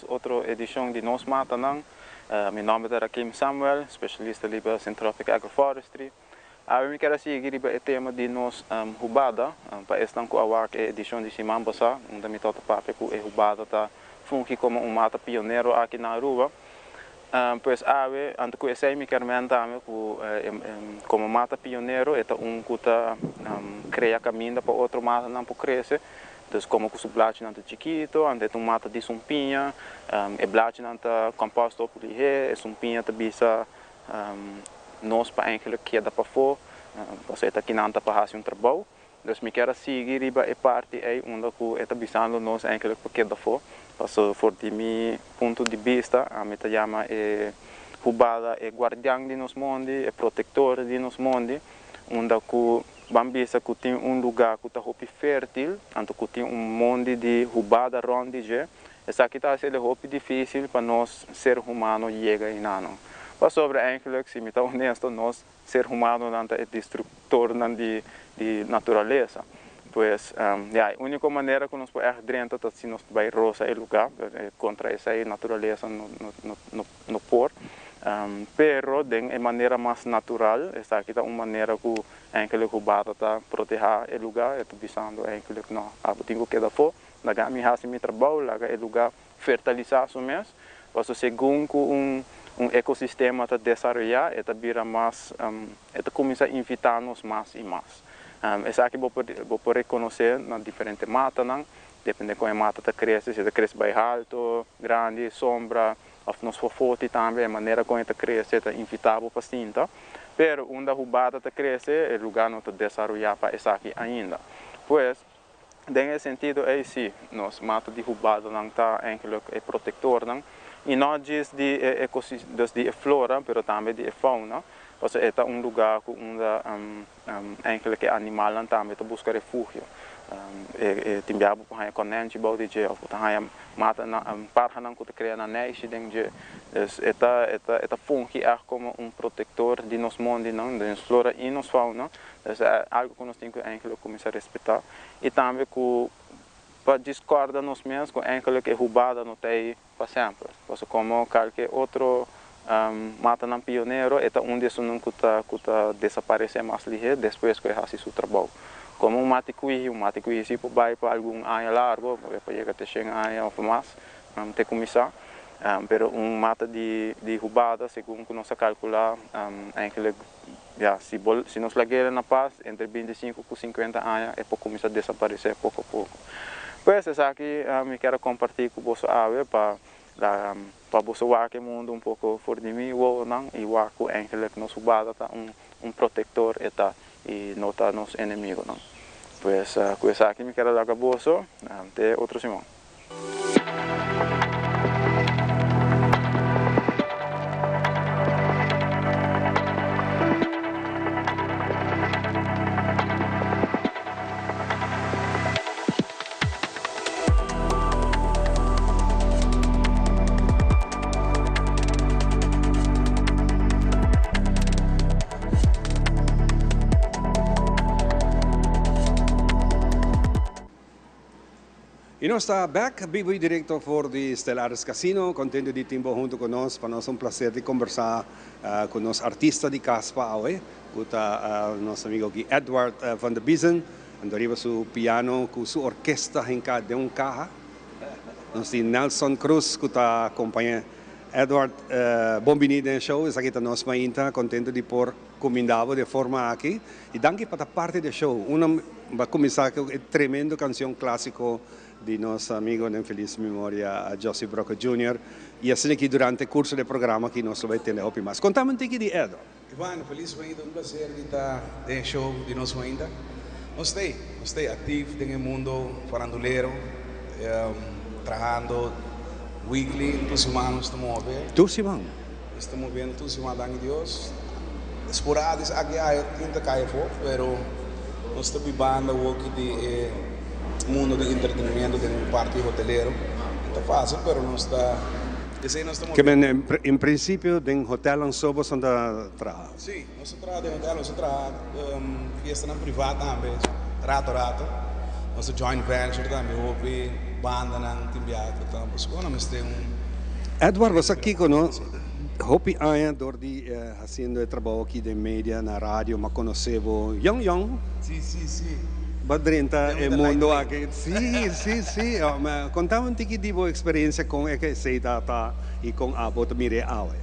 Outra edição de Nos Matanang. Meu nome é Kim Samuel, especialista em Syntropic Agroforestry. Eu quero seguir o tema de nos Hubada, para esta edição de Simão Bossa, onde me toca papel que o Hubada está funcionando como mata pioneiro aqui na Aruba. Pois antes que eu sei me quero mentar como mata pioneiro, é que está cria caminho para outro mata não para crescer. Então, como o blate não é chiquito, ande um mata de sumpinha, o blate não é composto por ele, sumpinha também bisa nós para eigenlijk que dá para fora, você está aqui não está para fazer trabalho, então me quero seguir riba e parte aí onde que está bisando nós eigenlijk para que dá fora, passo for de meu ponto de vista, a meta chama Hubada é guardião de nos mundo, é protetor de nos mundo, onde que Bambisa que tem lugar que está fértil, então que tem monte de Hubada ronde já, essa aqui está sendo difícil para nós ser humano chegar aí não. Mas sobre eigenlijk, se me está honesto, nós ser humano não é destrutor de natureza. Pois a única maneira que nós podemos dentro é se nós vai roça o lugar contra essa natureza no por. Pero de maneira mais natural, essa aqui é uma maneira que eigenlijk Hubada está proteger o lugar, estou pensando eigenlijk não, tenho que dar fora, laga me hace meu trabalho, laga o lugar fertilizar o mês, mas segundo ecossistema está desenvolver, está vira mais, está começa a invitar-nos mais e mais. Essa aqui vou reconhecer na diferente mata, não? Depende de como a mata está crescendo, se está crescendo bem alto, grande, sombra, ou nos fofote também, a maneira como está crescendo, está invitável para cinta. Pero onde a rubada está crescendo, o lugar não está desenvolvido para essa aqui ainda. Pois, nesse sentido, é sim, nós mata de rubada não está eigenlijk é protetor, não? E não diz de ecossistema, de flora, mas também de fauna. Porque é lugar onde eigenlijk animal também busca refúgio. Timbiabo para conente bauti je of para mata na parha não que cria na neixe dengue eta fungi como protetor de nos mundo não de nos flora e nos fauna. É algo que nós temos que eigenlijk começar a respeitar e também que para discordar nos mesmos com eigenlijk que roubada não tem para sempre. Porque como qualquer outro mata não pioneiro é onde isso não cuta desaparecer mais ligeiro depois que faz seu trabalho. Como um mate cuí se vai para algum área largo, para chegar até 100 áreas ou mais, tem começar. Pero mata de roubada, segundo que nós calcular, se nós lagueira na paz, entre 25 e 50 áreas, é para começar a desaparecer pouco a pouco. Pois essa aqui, eu quero compartilhar com você para você ver que o mundo pouco fora de mim, ou não, e ver que eigenlijk nossa roubada tá protetor e não está nos inimigos, não. Pues com essa aqui me quero dar a bolsa, até outro Simão. E nós está back, Biboy Director for the Stellaris Casino, contente de tempo junto conosco, para nós um prazer de conversar com o nosso artista de Caspa, com o nosso amigo aqui, Edward van der Biesen, onde arriba seu piano, com sua orquestra em cada de carro. Nós temos Nelson Cruz, que está acompanhando Edward, bem-vindo ao show, essa aqui está nós mainta, contente de por comendado de forma aqui. E danke para a parte do show, vai começar com uma tremenda canção clássica de nosso amigo em feliz memória, Joseph Broca Jr. E assim aqui durante o curso do programa que nós vamos ter hoje mais. Contamos um pouquinho de Edward. Ivan, felizmente prazer de estar no show de nós ainda. Nós estamos ativos no mundo faranduleiro, trabalhando weekly, todas as semanas estamos a ver. Todas as semanas? Estamos vendo todas as semanas, danke Deus. Esporádico, aqui há 30 caia fogo, mas nós estamos vivendo o que mundo do entretenimento de parte hoteleiro. Não está fácil, mas nós estamos... Que em princípio, em hotel em Sobo, você está trabalhando? Sim, nós trabalhamos em hotel, nós trabalhamos fiesta na privada também, rato. Nós joint venture também, houve banda na Timbiato, estamos Edward, você aqui conosco? Hopi aia door die haciendo trabalho aqui de media na rádio, mas conheceu Young. Sim. Badrinta e mundo aqui. Sim. Contava um pouquinho de boa experiência com essa cidade e com a bota mire awe.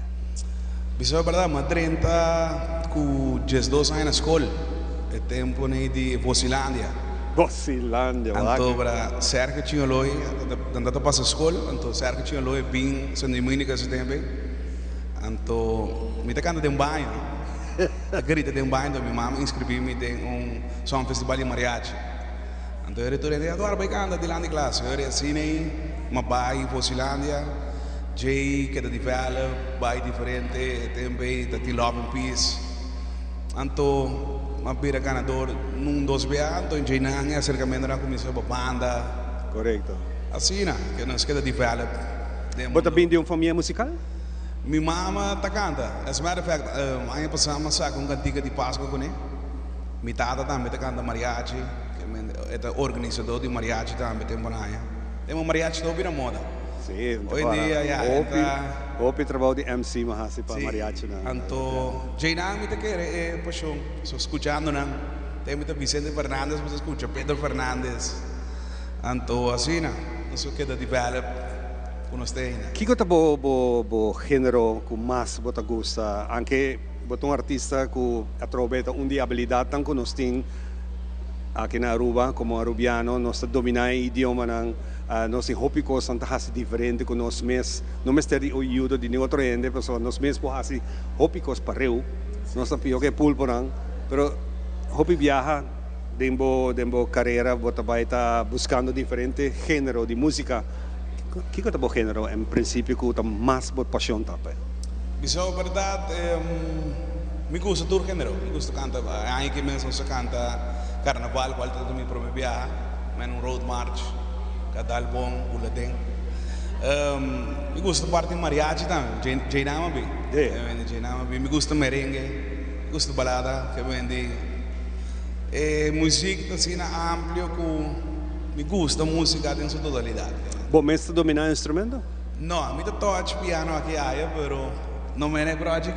Isso é verdade, Madrinta com 12 anos na escola, é tempo de Vocilândia. Então, para cerca tinha loi, andava para a escola, então cerca tinha loi bem, são de muitas esse tempo. Então, me tocando de banho. Acredito de banho, minha mãe inscrevi-me em um festival de mariachi. Então, eu retornei, agora vai cantar de lá de classe. Eu assinei uma baia em Vocilândia, Jay, que é de velho, baia diferente, também da Love and Peace. Então, uma beira ganador num dos BA, então Jay Nang, acercamento na comissão da banda. Correto. Assim, que nós queda de velho. Você vem de uma família musical? Minha mama tá canta. As a matter of fact, ano passado saco cantiga de Páscoa com ele. Minha tata também tá canta mariachi, que é organizador de mariachi também tem banana. Tem um mariachi todo na moda. Sim. Hoje em dia Hopi trabalho de MC mahasi para mariachi na. Então, Jaina me tá querer paixão. Só escutando não. Tem muita Vicente Fernandes, você escuta Pedro Fernandes. Então assim, não sei o que da develop. Que é o gênero que mais você gosta? Anche você um artista que atravessa uma habilidade tão que nós temos aqui na Aruba, como arubiano, nós dominamos o idioma, nós hopi coisas são diferente com nós mesmos, não me ter ajuda de nenhum outro ente, pessoal, nós mesmos podemos hopi coisas para eu, nós sabemos que é pulpo, mas hopi viaja, dentro carreira, você vai estar buscando diferente gênero de música. Que é o gênero, em princípio, que você mais paixão também? Bisa verdade, me gusta todo género, me gusta cantar, aí que mesmo se canta carnaval, qual todo me promete viajar, men um road march, cada álbum, boletim. Me gusta parte de mariachi também, Jainama bem, me gusta merengue, me gusta balada, que vende música assim amplo que me gusta música em sua totalidade. Bom, mestre dominar instrumento? Não, me toco piano aqui aí, pero não me lembro aqui.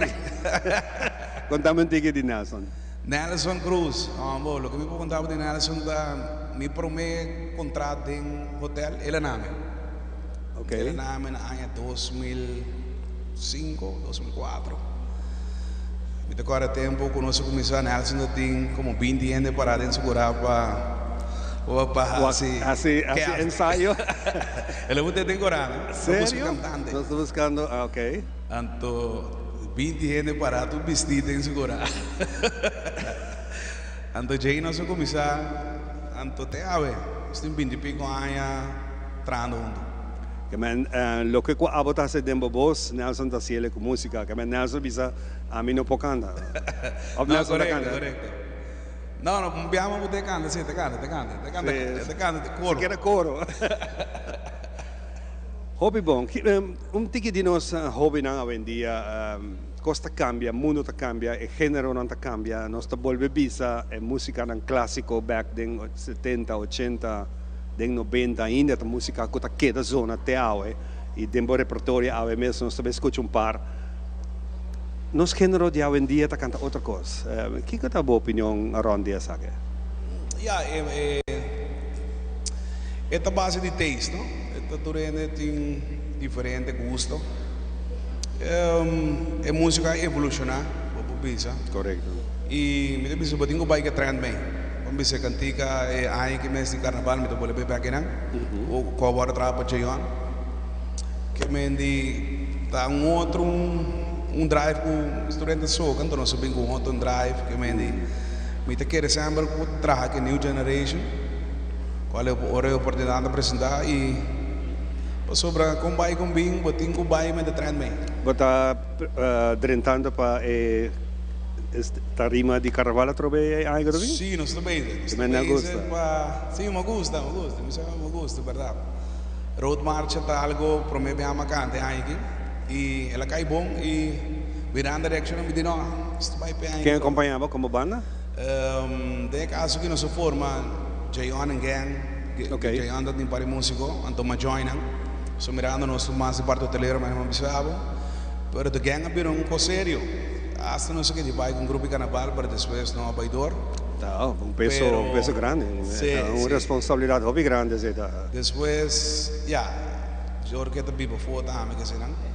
Contame um pouquinho de Nelson. Nelson Cruz, o que me perguntava de Nelson, me promete contrato em hotel, ele nome. Ok. Ele nome na ano 2005, 2004. Me tocou tempo quando nós começamos, Nelson tinha como 20 anos para segurar para assim ensaio. Ele vai ter coragem. Sério? Nós estamos buscando, ok. Anto 20 anos para tu vestido em segurar. Anto já nós começamos, anto te ave, estou 20 pico anos treinando. Que men, lo que abota se dembo voz, Nelson da cielo com música, que men Nelson bisa a mim não pode cantar. Não, correto. Não, não abbiamo potuto cantare, sì, te canta, coro. Che era coro. Hobby bom, tique di nos hobby na hoy en día, cosa cambia, mundo ta cambia, e género non ta cambia, nos ta volve bisa, e música nan classico back den 70, 80, den 90, ainda ta música que ta queda zona te aue, e dembo repertório ave mesmo, nos ta escucha un par. Nos género de hoy en día ta canta otra cosa. ¿Qué es tu opinión around esa? Ja, esta base de taste, ¿no? Esta turene tiene diferente gusto. Es música evoluciona, bisa. Correcto. Y me dice, "Pero tengo que trend me." Cuando se cantica, hay que me de carnaval, me tomo le pepe aquí, ¿no? O cobrar trapo cheyon. Que me di ta outro drive com estudantes só, canto nós bem com outro drive que me te quer sempre traga que new generation, qual é a oportunidade de apresentar e sobre como vai com bem, botinho com vai me de trend me. Bota drentando para esta rima de carnaval trove aí agora? Sim, nós também. Me gusta. Sim, me gusta, verdade. Road march é algo para mim bem amacante aí. E ela cai bom e virando a direção me diz não, isto vai bem. Quem acompanhava como banda? De caso que nós forma Jayon and Gang, Jayon da tem para músico, então me joinam, so mirando nós mais de parte hoteleiro, mas não bisabo, pero de gang abriram um sério, hasta não sei que de vai com grupo de carnaval para depois não abaidor. Tá, peso grande, uma responsabilidade hobby grande, Depois, eu que te vivo foto, que se não.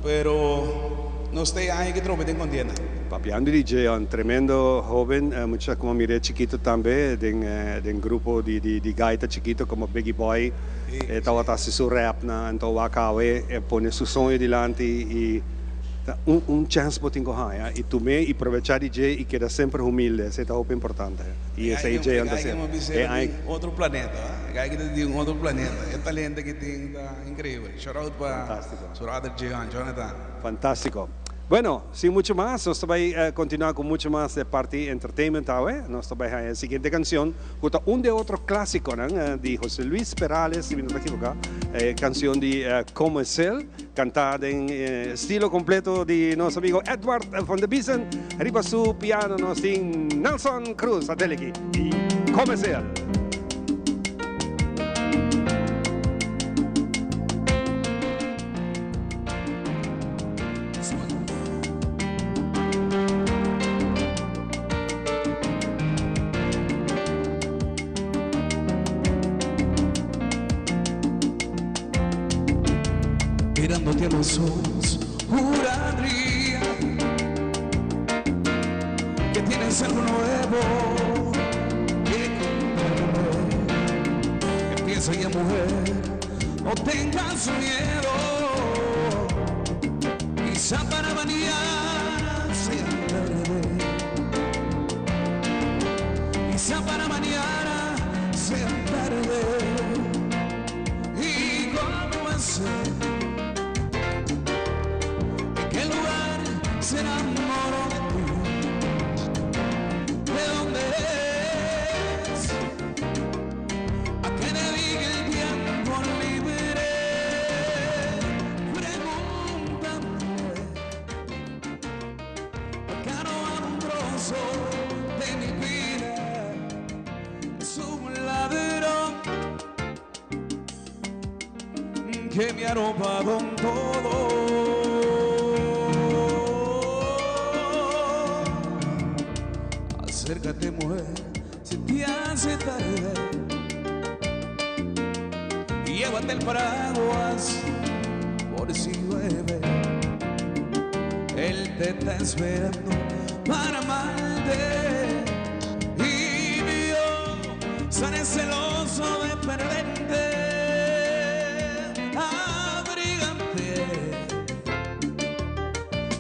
Pero no estoy ahí que trope en contienda. Papiando DJ, un tremendo joven, mucho como miré chiquito también, del grupo de gaita chiquito como Biggie Boy, estaba así su rap, entonces acabé, pone su sonido delante y un chance para tengo ahí, y tú me y aprovechar DJ y queda siempre humilde, eso es algo importante. Y ese DJ antes hay otro planeta, hay que decir otro planeta, el talento que tiene increíble. Shout out para Jonathan. Fantástico. Bueno, sin mucho más, nos vamos a continuar con mucho más de Party Entertainment. Nos vamos a la siguiente canción, un de otro clásico, de José Luis Perales, si no me equivoco, canción de Como es él, cantada en estilo completo de nuestro amigo Edward von der Biesen, arriba su piano nos tiene Nelson Cruz, Adeliki, y Como es él. Mirándote a los ojos, juraría que tienes algo nuevo que Piensa ya mujer, no tengas miedo. Quizá para mañana sea tarde. Quizá para mañana sea tarde. ¿Y cómo va a ser? ¿En qué lugar se enamoró de ti? ¿De dónde eres? ¿A qué dedica el tiempo libre? Pregúntame. Acá no hay un trozo de mi vida. Es un ladrón que me ha robado todo. Acércate, mujer, si te hace tarde. Y llévate el paraguas por si llueve. Él te está esperando para amarte. Y yo seré celoso de perderte. Abrígate,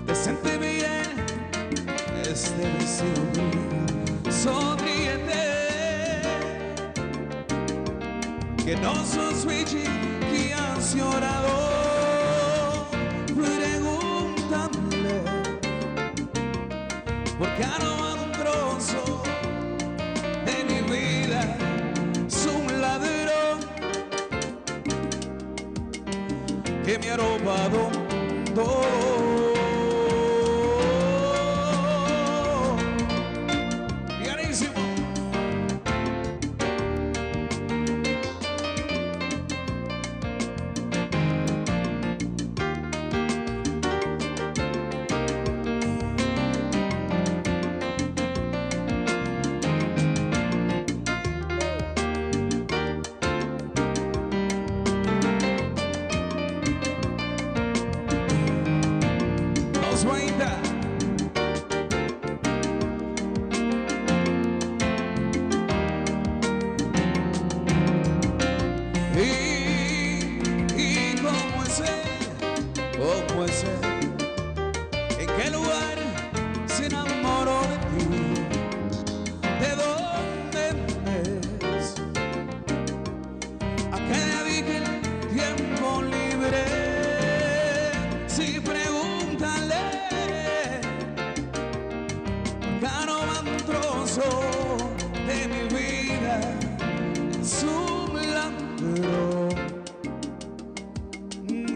te siente bien este vestido. Sonríete, que no sos Luigi, que has llorado. Pregúntame, porque no hay un trozo de mi vida. Es un ladrón que me ha robado todo.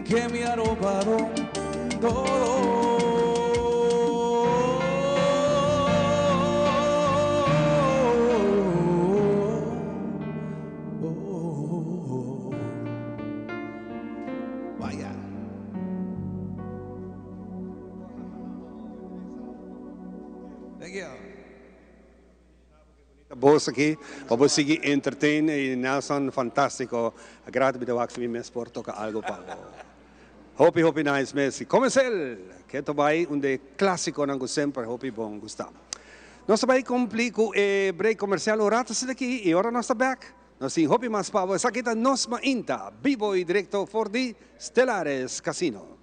Que me ha robado todo. Vaya. Thank you. Boos aqui, vamos seguir entertain e Nelson fantástico. Grato de wax me por tocar algo pa. Hopi nice Messi. Comecel, que to vai de clássico nango sempre hopi bom gostar. Nós vai cumprir com break comercial orata se daqui e ora nós back. Nós sim hopi mas pavo, essa aqui tá nos mainta, vivo e directo for the Stellares Casino.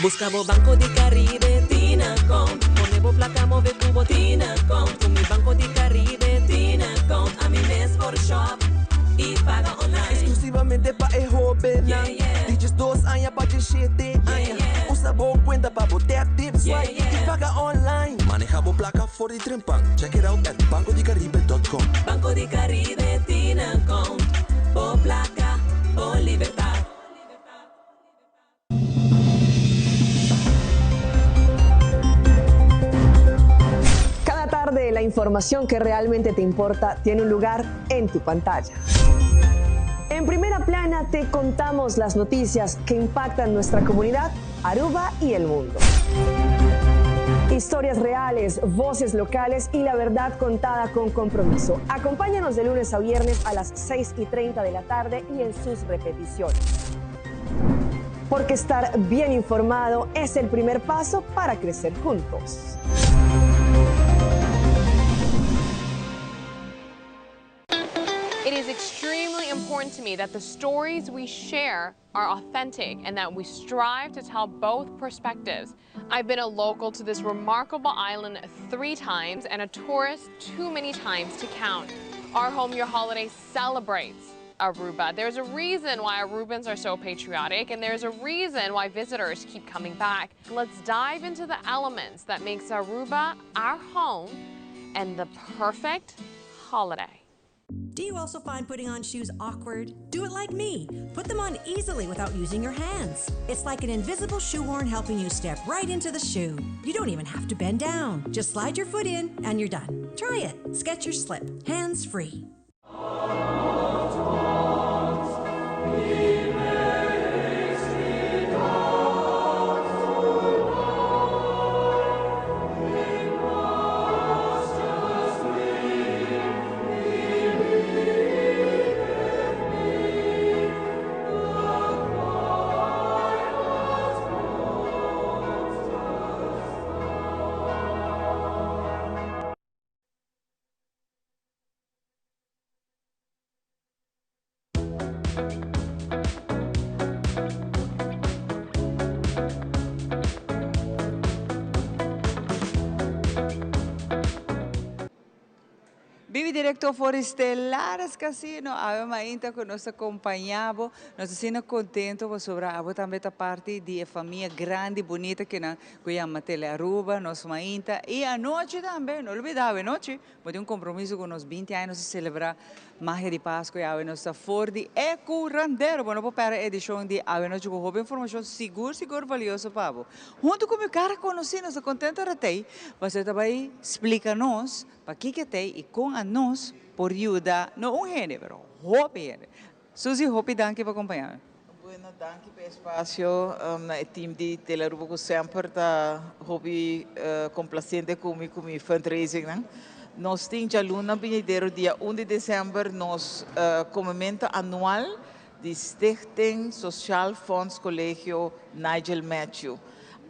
Buscavo Banco di Caribe, Tinacom. Ponevo placa, move cubo, Tinacom. Con mi Banco di Caribe, Tinacom. A mi mes por shop y paga online. Exclusivamente pa' el joven. Dices 2 años pa' que 7 años. Usa bon cuenta pa' botear tips. Y paga online. Manejamos placa for the Trempan. Check it out at bancodicaribe.com. Banco di Caribe, Tinacom. Por placa, por libertad. La información que realmente te importa tiene un lugar en tu pantalla. En Primera Plana te contamos las noticias que impactan nuestra comunidad, Aruba y el mundo. Historias reales, voces locales y la verdad contada con compromiso. Acompáñanos de lunes a viernes a las 6:30 de la tarde y en sus repeticiones. Porque estar bien informado es el primer paso para crecer juntos. It is extremely important to me that the stories we share are authentic and that we strive to tell both perspectives. I've been a local to this remarkable island 3 times and a tourist too many times to count. Our Home Your Holiday celebrates Aruba. There's a reason why Arubans are so patriotic, and there's a reason why visitors keep coming back. Let's dive into the elements that makes Aruba our home and the perfect holiday. Do you also find putting on shoes awkward? Do it like me. Put them on easily without using your hands. It's like an invisible shoehorn helping you step right into the shoe. You don't even have to bend down. Just slide your foot in and you're done. Try it. Skechers Slip. Hands free. Vive direto for Estelares Casino, ave mainta que nos acompanhava, nós estamos contentos sobre a também a parte de família grande, bonita que na Guiana Tele Aruba, nós mainta e a noite também, não olvidava a noite, mas um compromisso com nós 20 anos de celebrar Magia de Páscoa e a nossa for de curandeiro, bueno, para a edição de a noite com roupa informação seguro valioso para junto com o cara conhecido, nós contente de ter, você também explica-nos para que tem e com a nós por ajuda, não um gênero, roupa gênero. Suzy, roupa, danke para acompanhar. Bueno, danke pelo espaço, na time de Telearuba que sempre está hobby complacente com o fundraising, né? Nós temos a luna binheiro dia 1 de dezembro, nós comementa anual de Stichting Social Fonds Colégio Nigel Matthew.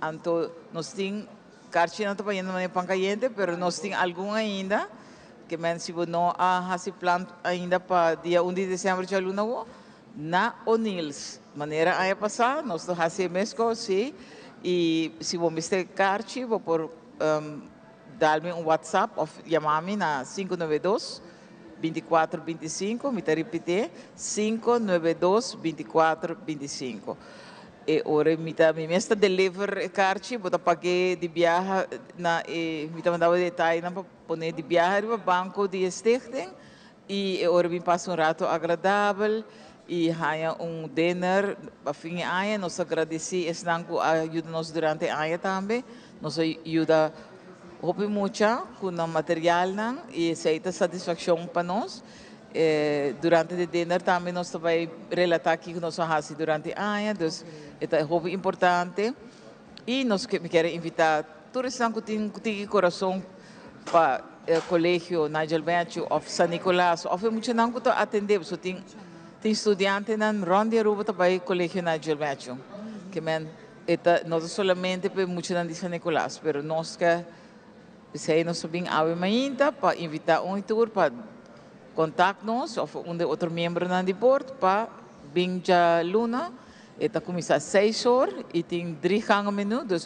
Então, nós temos cartinha para ainda não pancaiente, mas nós temos algum ainda que men se não há plan ainda para dia 1 de dezembro de aluna na O'Neill's. Maneira a passar, nós estamos fazendo mesmo sim, e se você ter cartinha, vou por dar-me WhatsApp ou chamar-me na 592-2425, me repetir, 592-2425. E ora me mesta deliver carte, bota paguei de viagem na me mandava detalhe na pôr de viagem para banco de stichting e ora me passa rato agradável e há dinner a fim de nós agradeci esse nanco ajuda-nos durante a ano também, nos ajuda hope muito com o material não e seita satisfação para nós. Durante o dinner também nós também relatar aqui que nós fazemos durante a ano, então é muito importante e nós queremos invitar todos os que têm coração para o colégio Nigel Matthew ou San Nicolás, ou muito não que atender, só tem estudantes na Ronde Aruba também colégio Nigel Matthew, que não somente para muito de San Nicolás, mas nós que se nós bem ainda para invitar tour para contact-nos ou outro membro na board para vir a luna. Está começar às 6 horas e tem 3 menu. Então,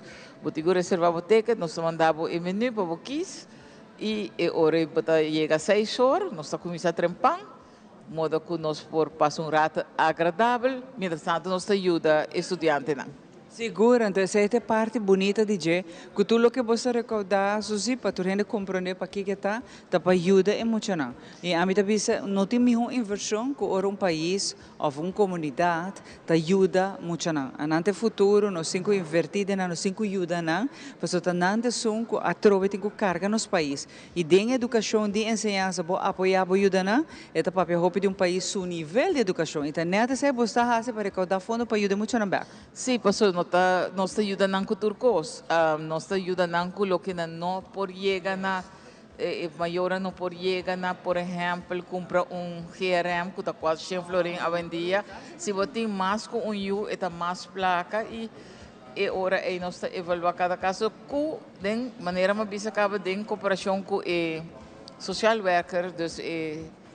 você reservar o ticket, nós mandamos o menu para você e a hora que chega às 6 horas, nós começamos a trempar, modo que nós por passar rato agradável, mientras tanto nós ajuda estudantes. Seguro, então essa é a parte bonita de dizer que tudo o que você recordar, Suzy, para tu rende compreender para que está para ajuda emocional. E a mim também não tem nenhuma inversão que um país ou uma comunidade te ajuda emocional. Anante futuro, nós temos que invertir, nós temos que ajudar, para que nós são que atrove tem que carga nos país. E tem educação de ensinança para apoiar a ajuda, é para a de um país seu nível de educação. Então, nada se você para recordar fundo para ajudar emocional. Sim, pastor. Nós ajudamos com turcos, nós ajudamos com o que não por chegar na maior não por chegar na, por exemplo, comprar GRM que está quase 100 florins a vendia, se você tem mais com U, está mais placa e ora nós evaluar cada caso com de maneira mais bisa acaba de cooperação com social worker, dus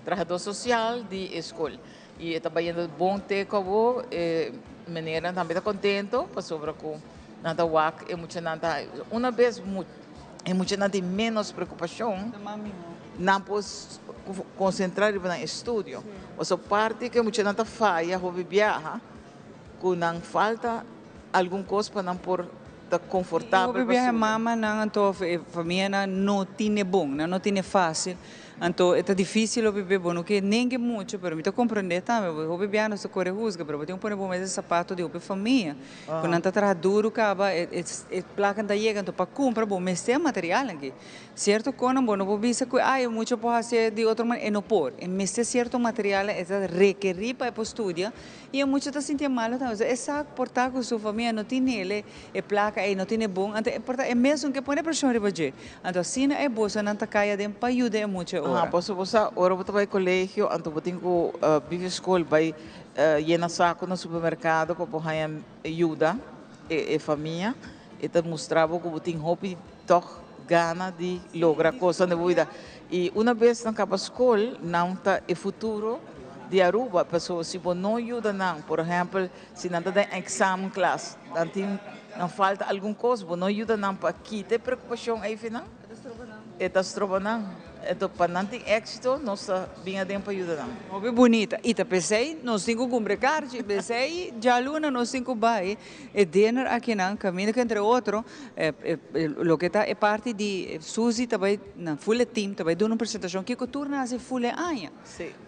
trabajador social de escola. E está trabalhando bom tempo, menina também está contente, para sobre com nada WAC, é muito nada, uma vez é muito nada menos preocupação, não posso concentrar no estudo. Ou só parte que muito nada falha, houve viaja, com não falta alguma coisa para não por confortável. Eu viajar mama não então família não tinha bom, não tinha fácil. Então, é difícil viver bom, não que ninguém muito, mas me compreender também. Eu viver não se corre rusga, mas eu tenho um mais sapato de família. Quando não está duro, acaba, placa da chega, então para comprar, bom, mas tem material aqui. Certo, quando não vou dizer que é muito para fazer de outra maneira, não por. Mas tem certo material é requerir para estudar e é muito está sentindo mal, então é só portar com sua família não tem ele, é placa, não tem bom, então é mesmo que põe pressão de baixo. Então assim é bom, se não está caia de para ajudar muito. Posso você, ora você vai ao colégio, então você tem que vir à escola, vai llenar saco no supermercado para poder ajuda a família, e te mostrava que você tem hobby, toch gana de lograr coisas na vida. E uma vez na capa escola, não está o futuro de Aruba, pessoas se você não ajuda não, por exemplo, se não tem exame classe, não falta alguma coisa, você não ajuda não para aqui, tem preocupação aí final? Está estrobando. Então, para não ter êxito, nós está bem adentro para ajudar. Muito bonita. E te pensei, nós temos que comprar carne, pensei, já luna nós temos que vai, e dinner aqui não, caminho que entre outro, o que está é parte de Suzy também, na full team, também dando uma apresentação que torna a ser full aia.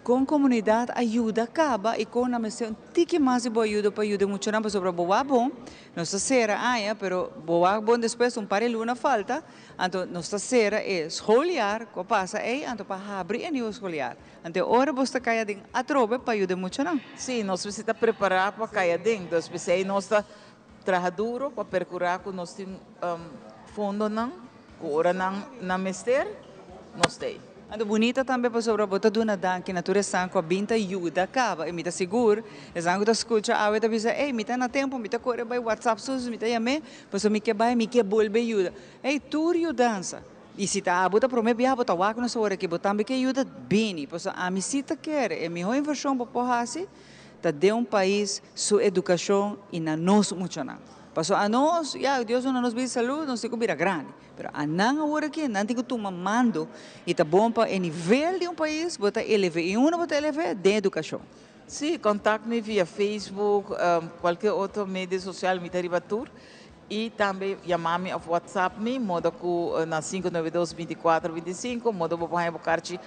Com comunidade ajuda acaba e com a missão tique mais boa ajuda para ajudar muito não sobre boa bom, nós está sera aia, pero boa bom depois par de luna falta, então nós está sera é escolher, com passa então para abrir a nível escolar. Então, ora você cai dentro a tropa para ajudar muito, não? Sim, nós precisamos preparar para cair dentro. Nós precisamos nós trabalhar duro para percurar que nós temos fundo não, ora não mester, nós temos. Ando bonita também para sobre botar duna danke natureza com a binta ajuda acaba e me tá seguro é zango da escuta a veta bisa ei me tá na tempo me tá corre by WhatsApp sus me tá yame pois me que vai me que bolbe ajuda ei turio dança. E se está a botar para o meu viajar, botar o água na sua hora que botar que ajuda bem, pois a minha cita quer é melhor inversão para porra assim, tá de país sua educação e na nós muito não. Pois a nós, Deus não nos vê saúde, nós temos que vir grande, mas a não agora que não tem que tomar mando e tá bom para o nível de país, botar elevar e uma botar elevar de educação. Sim, contacte-me via Facebook, qualquer outro mídia social, me deriva tour. E também chamar-me ao WhatsApp, modo que na 592-2425, modo para poder buscar hoje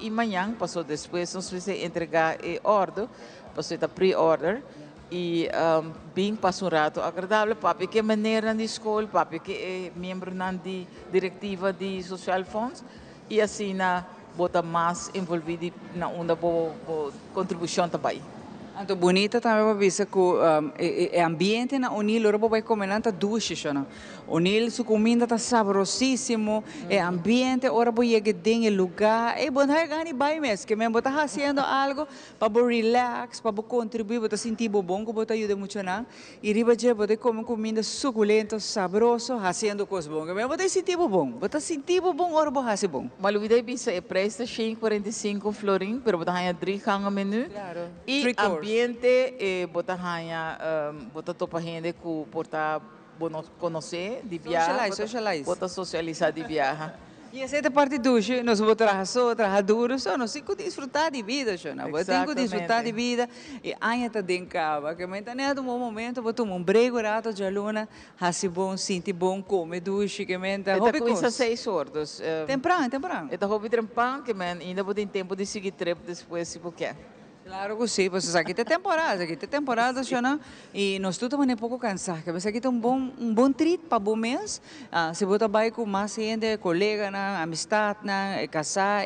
e amanhã, passou depois, nós precisamos entregar a ordem, passou a pre-order, e bem passou um rato agradável, papi que é maneira de escola, papi que é membro da diretiva de Social Funds, e assim, bota mais envolvido na uma boa contribuição também. Então, bonita também para ver que o ambiente na Unil, ora vai comer nanta duche, não? Unil, sua comida está saborosíssimo, o ambiente, ora vai chegar dentro do lugar, e bom, vai ganhar bem mesmo, que mesmo está fazendo algo para relax, para contribuir, para sentir bom, para ajudar muito não, e riba já para comer comida suculenta, saboroso, fazendo coisas boas, que mesmo para sentir bom, ora vai fazer bom. Mas o vídeo é preço 45 florim, pero para ganhar 3 hanga menu. Claro. E ambiente, bota hanha, bota topa gente que porta conhecer de viagem, bota socializar de viagem. E essa é a parte do hoje, nós vamos trabalhar duro, só nós temos que desfrutar de vida, nós temos que desfrutar de vida e ainda está dentro cava, que mas nada um momento, vou tomar brego rato de aluna, assim bom, sente bom, come duche, que mas está hobby com 6 horas. Temprano. Está hobby temprano, que mas ainda vou ter tempo de seguir trip depois se quer. Claro que sim, pois aqui tem temporada, não? E nós todos estamos um pouco cansados, mas aqui tem um bom treat para bom mês. Se você vai com mais gente, colega, amistade, casar,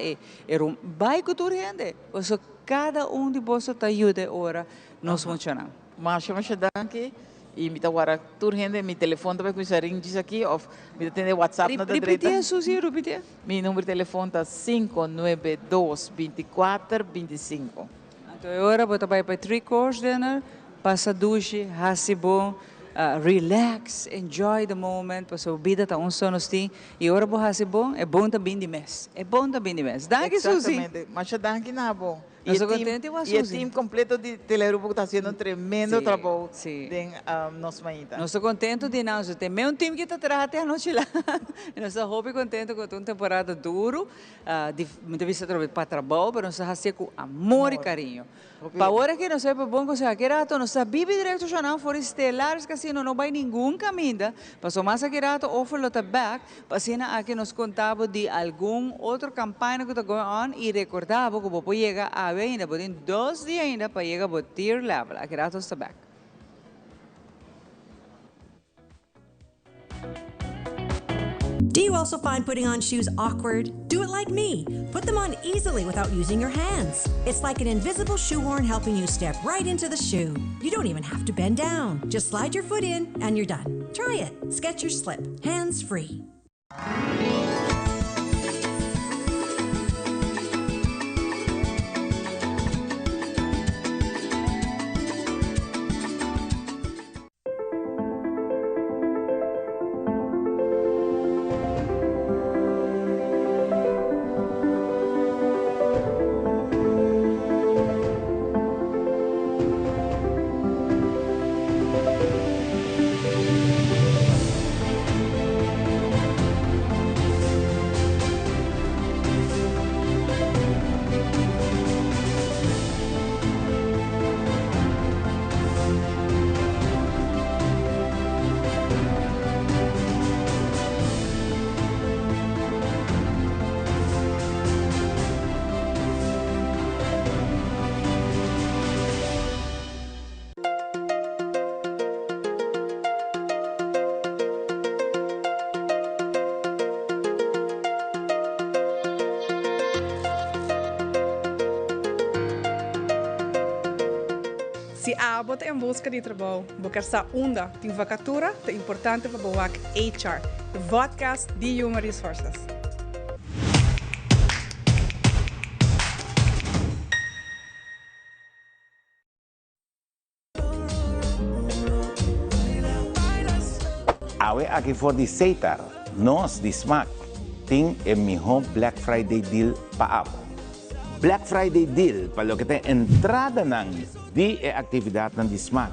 vai com toda gente. Pois cada de vocês te ajuda agora, nós funcionamos. Mas chama danke. E me agora toda gente, meu telefone também começa a ringir aqui, ou me tem WhatsApp na direita. Repetir, Suzy, repetir. Meu número de telefone está 592-2425. Então, agora você vai para 3 course dinner, passa duche, hace bom, relax, enjoy the moment, paso vida ta un sonos ti, e ora bohasi bom, é bom também de mês. É bom também de mês. Danke, Suzy. Exatamente. Mas danke na bom. Nós estamos contentes com a E o Suzy. time completo de Telegrupo está fazendo um tremendo Sim, trabalho sim. em nosso mainta. Nós estamos contentes de nós. Tem um time que está atrás até a noite lá. E nós estamos muito contentes com uma temporada duro. Muitas vezes para trabalho, mas nós estamos fazendo com amor e carinho. Para hora que nós sabemos bom que aqui rato, nós vive direto jornal for estelares casino, não vai nenhum caminho. Passou mais aqui rato, offer the back, passina aqui nos contava de algum outro campanha que está going on e recordava que vou chegar a ver ainda, podem 2 dias ainda para chegar a tier level. Aqui rato está back. Do you also find putting on shoes awkward? Do it like me. Put them on easily without using your hands. It's like an invisible shoehorn helping you step right into the shoe. You don't even have to bend down. Just slide your foot in and you're done. Try it. Skechers Slip. Hands free. Se a bota em busca de trabalho, buscar essa onda de vacatura, é importante para o HR, the podcast de Human Resources. Awe aqui for de Seitar, nós de Smack, tem o melhor Black Friday deal para abo. Black Friday deal para o que tem entrada ng di atividade ng Smack.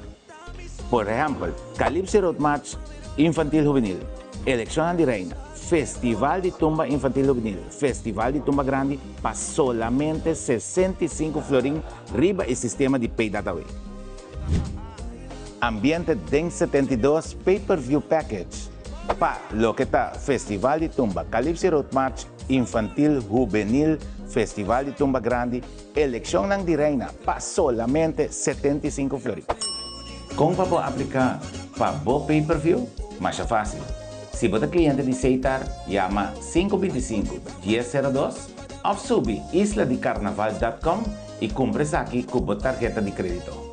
Por exemplo, Calypso Road Match Infantil Juvenil, Eleksyon ng Reina, Festival de Tumba Infantil Juvenil, Festival de Tumba Grande, para solamente 65 florin riba e sistema de Pay Dataway. Ambiente DEN 72 Pay-Per-View Package. Pa lo que está Festival de Tumba, Calypso Road Match Infantil Juvenil, Festival de Tumba Grande, Eleksyon ng Reina, pa solamente 75 florin. Kung pa po aplicar para bo pay-per-view, mas fácil. Si você cliente de Seitar, llama 525-1002 ou sube isladecarnaval.com e compre aqui com a tarjeta de crédito.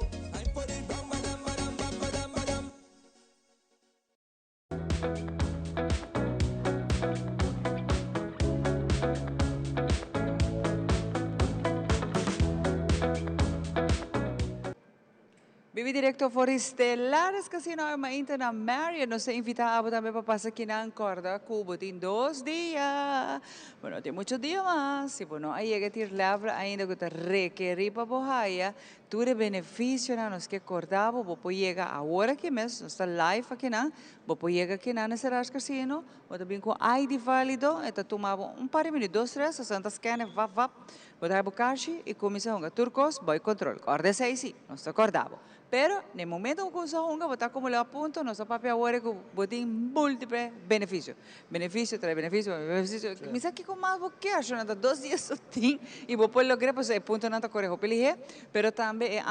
Vive directo for Estelares Casino Mainta na Marriott. Nos invitamos também para passar aqui na Ancorda, Cuba. Tem 2 dias. Bueno, tem muitos dias mais. Se você não chega a ter labra ainda que te requerir para bohaya, tudo benefício na nos que acordamos, você chega a hora que mês, nós está live aqui na, você chega aqui na Estelares Casino, você também com ID válido, então tomava par de minutos, 2, 3, 60 scanner, vap, você vai caixa e começa a turcos, boy control. Acorda 6, nós acordamos. Pero, no momento que você está acumulando pontos, nosso papel agora é que você tem múltiplos benefícios. Benefício traz benefício, benefício. Mas aqui com mais você acha, não 2 dias só tem, e você pode lograr, pois é ponto não está correto para ele, pero também é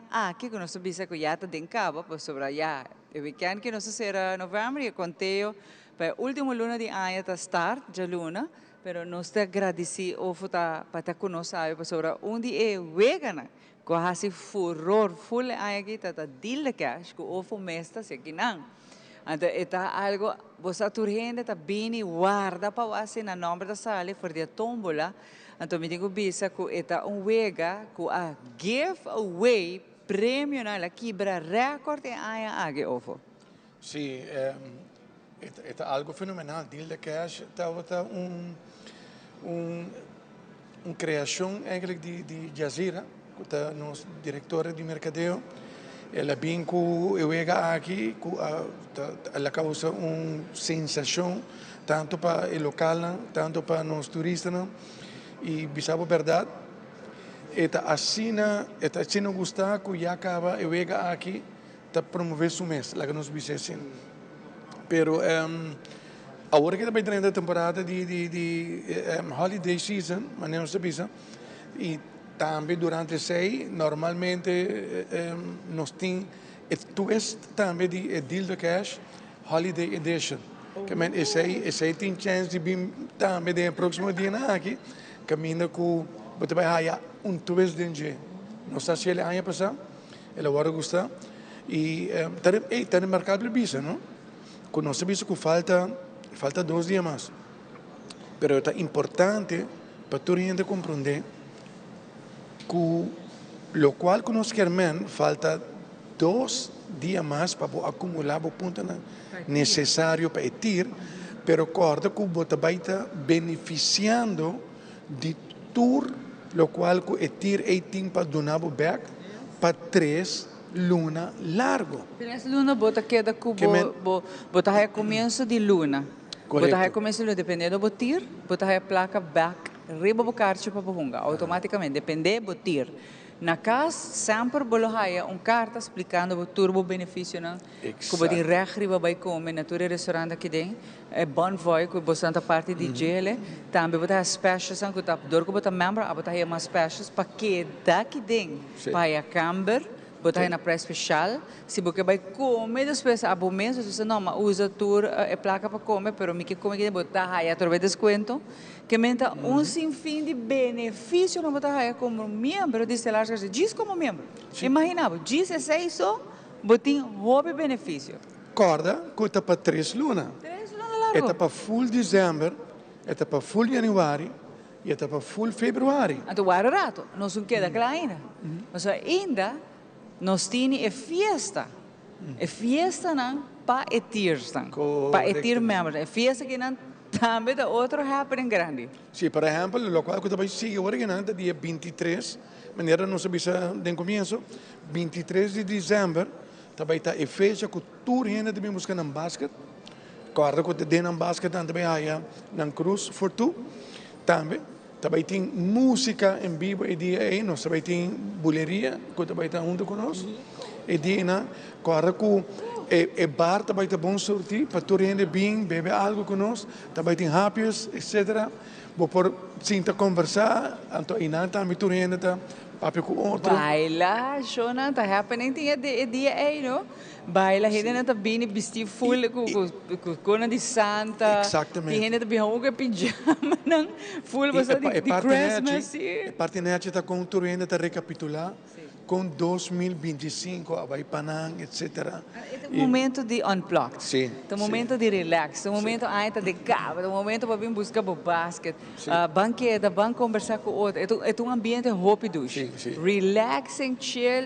aqui que nós sabemos que já está em cabo, pois sobre já, o weekend que nós será novembro, e conteo, para o último luna de ano está start, já luna, pero nós te agradecemos para estar conosco, pois sobre dia é vegana. Quase furor, full aqui tata dile cash que o fomesta se aqui não. Então está algo você turrende tá bem guarda para você na nome da sala for dia tombola. Então me digo bisa que está wega que a giveaway prêmio na la quebra recorde aya age ofo. Sí, é algo fenomenal. Deal de Cash está criação eigenlijk de Jazeera, que é nosso diretor de mercadeo. Ela vem com eu chega aqui, ela causa uma sensação tanto para o local, tanto para os turistas, e bisabo verdade. Eta assim gostar que já acaba eu chega aqui, tá promover o mês, lá que nós dizemos. Pero agora que está bem a temporada de holiday season, mas não se pisa, e também durante sei normalmente nós temos twist também de deal de cash holiday edition, que men esse tem chance de vir também de próximo dia aqui, caminho com você vai haya twist de não sei se ele aia passar, ele agora gosta e tá no mercado de bisa, não? Com nós sabemos que falta 2 dias mais, pero é importante para todo mundo compreender que lo qual que nós queremos falta 2 dias mais para acumular o ponto necessário para ir, pero corda que você vai estar beneficiando de tour, lo qual que ir tem para donar o back para 3 luna largo. 3 luna bota queda que bota aí começo de luna. Bota aí começo de luna, dependendo do tir, bota aí placa back riba bo carta para bunga automaticamente depende do tir. Na casa sempre bolo haya carta explicando o turbo benefício não que bota recht riba vai comer na ture restaurante aqui dentro é bon voy que bastante parte de gele também bota specials que tá dor que bota member bota aí mais specials para que daqui dentro para a camber bota aí na pré especial se você vai comer depois a bom mês você não usa tour é placa para comer pero me que come que bota aí através desconto que menta sinfim de benefício não botar aí como membro de Stellar diz como membro imaginava diz isso botin hobby benefício corda custa para 3 luna largo é para full dezembro é para full januário e é para full februário então guarda rato não se queda kleina mas ainda nós temos é fiesta não para etir para etir membro é fiesta que não também da outro happening grande. Sim, por exemplo, o local que também sigue agora dia 23, maneira não sabia de começo, 23 de dezembro, também está a fecha que tudo ainda também busca no basquete, guarda que tem no basquete também há na cruz for tu, também tem música em vivo e dia aí, nós também tem buleria que também está junto conosco, e dia na guarda que bar também está bom sortir para todo mundo vir beber algo conosco, também tem happiness, etc. Vou por sinta conversar, então ainda também todo mundo está papo com outro. Baila, Shona, tá happening dia aí, não? Baila, gente não tá bem vestido full com cona de Santa. Exatamente. Gente tá bem com pijama, não? Full você de Christmas. A parte net está com todo mundo está recapitular. Com 2025, vai Panang, etc. É um momento de unplugged. Sim. É um momento de relax. É um momento ainda de cabo. É um momento para vir buscar o basquete. Banqueta, vamos conversar com o outro. É um ambiente rápido. Relaxing, chill.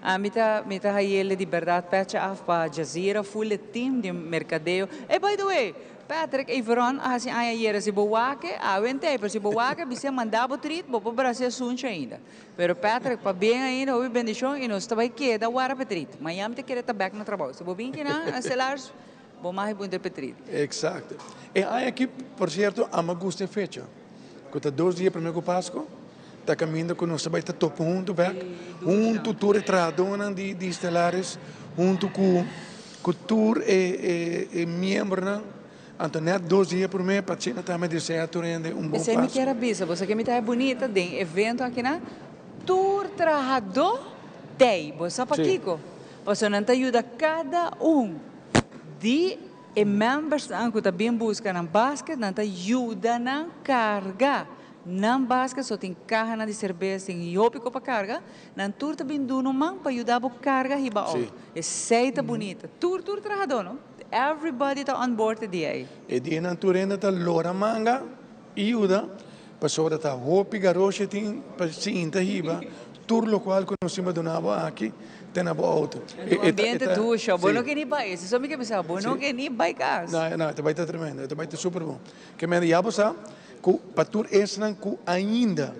A mita aí de verdade patch af para Jazeera, full team de mercadeo. E by the way, Patrick, e Veron, assim, aí se boaque, aguentei, mas se boaque, você mandava o treat, vou para o Brasil suncha ainda. Pero Patrick, para bem ainda, houve bendição e nós também queda o para treat. Miami te quer back no trabalho. Se vou vir aqui na Stellar, vou mais bom de treat. Exato. E aí aqui, por certo, a me gusta fecha. Que 2 dias primeiro Páscoa, está caminhando com nós também está topo junto back, junto tour tradona de Stellares, junto com tour e membro. Antonete 2 dias por mês para China também deseja turende bom passo. Você me quer avisar, você que me está bonita, tem evento aqui na Tour Trajador Day, você para Kiko. Você não te ajuda cada de members que também busca na basket, não te ajuda na carga. Na basket só tem carga de cerveja, tem iópico para carga. Na tour também do no man para ajudar a carga riba. É seita bonita. Tour Trajador, não? Everybody está on board today. E dia na turenda está Lora Manga, ajuda Pessoa está roupa garocha tem paciente riba, tudo o qual conhecemos do nabo aqui, tem nabo outro. O ambiente ducha, bueno que nem vai, se só me quer pensar, bueno que nem vai casa. Não, vai estar tremendo, vai estar super bom. Que me já passar, que para tu não que ainda,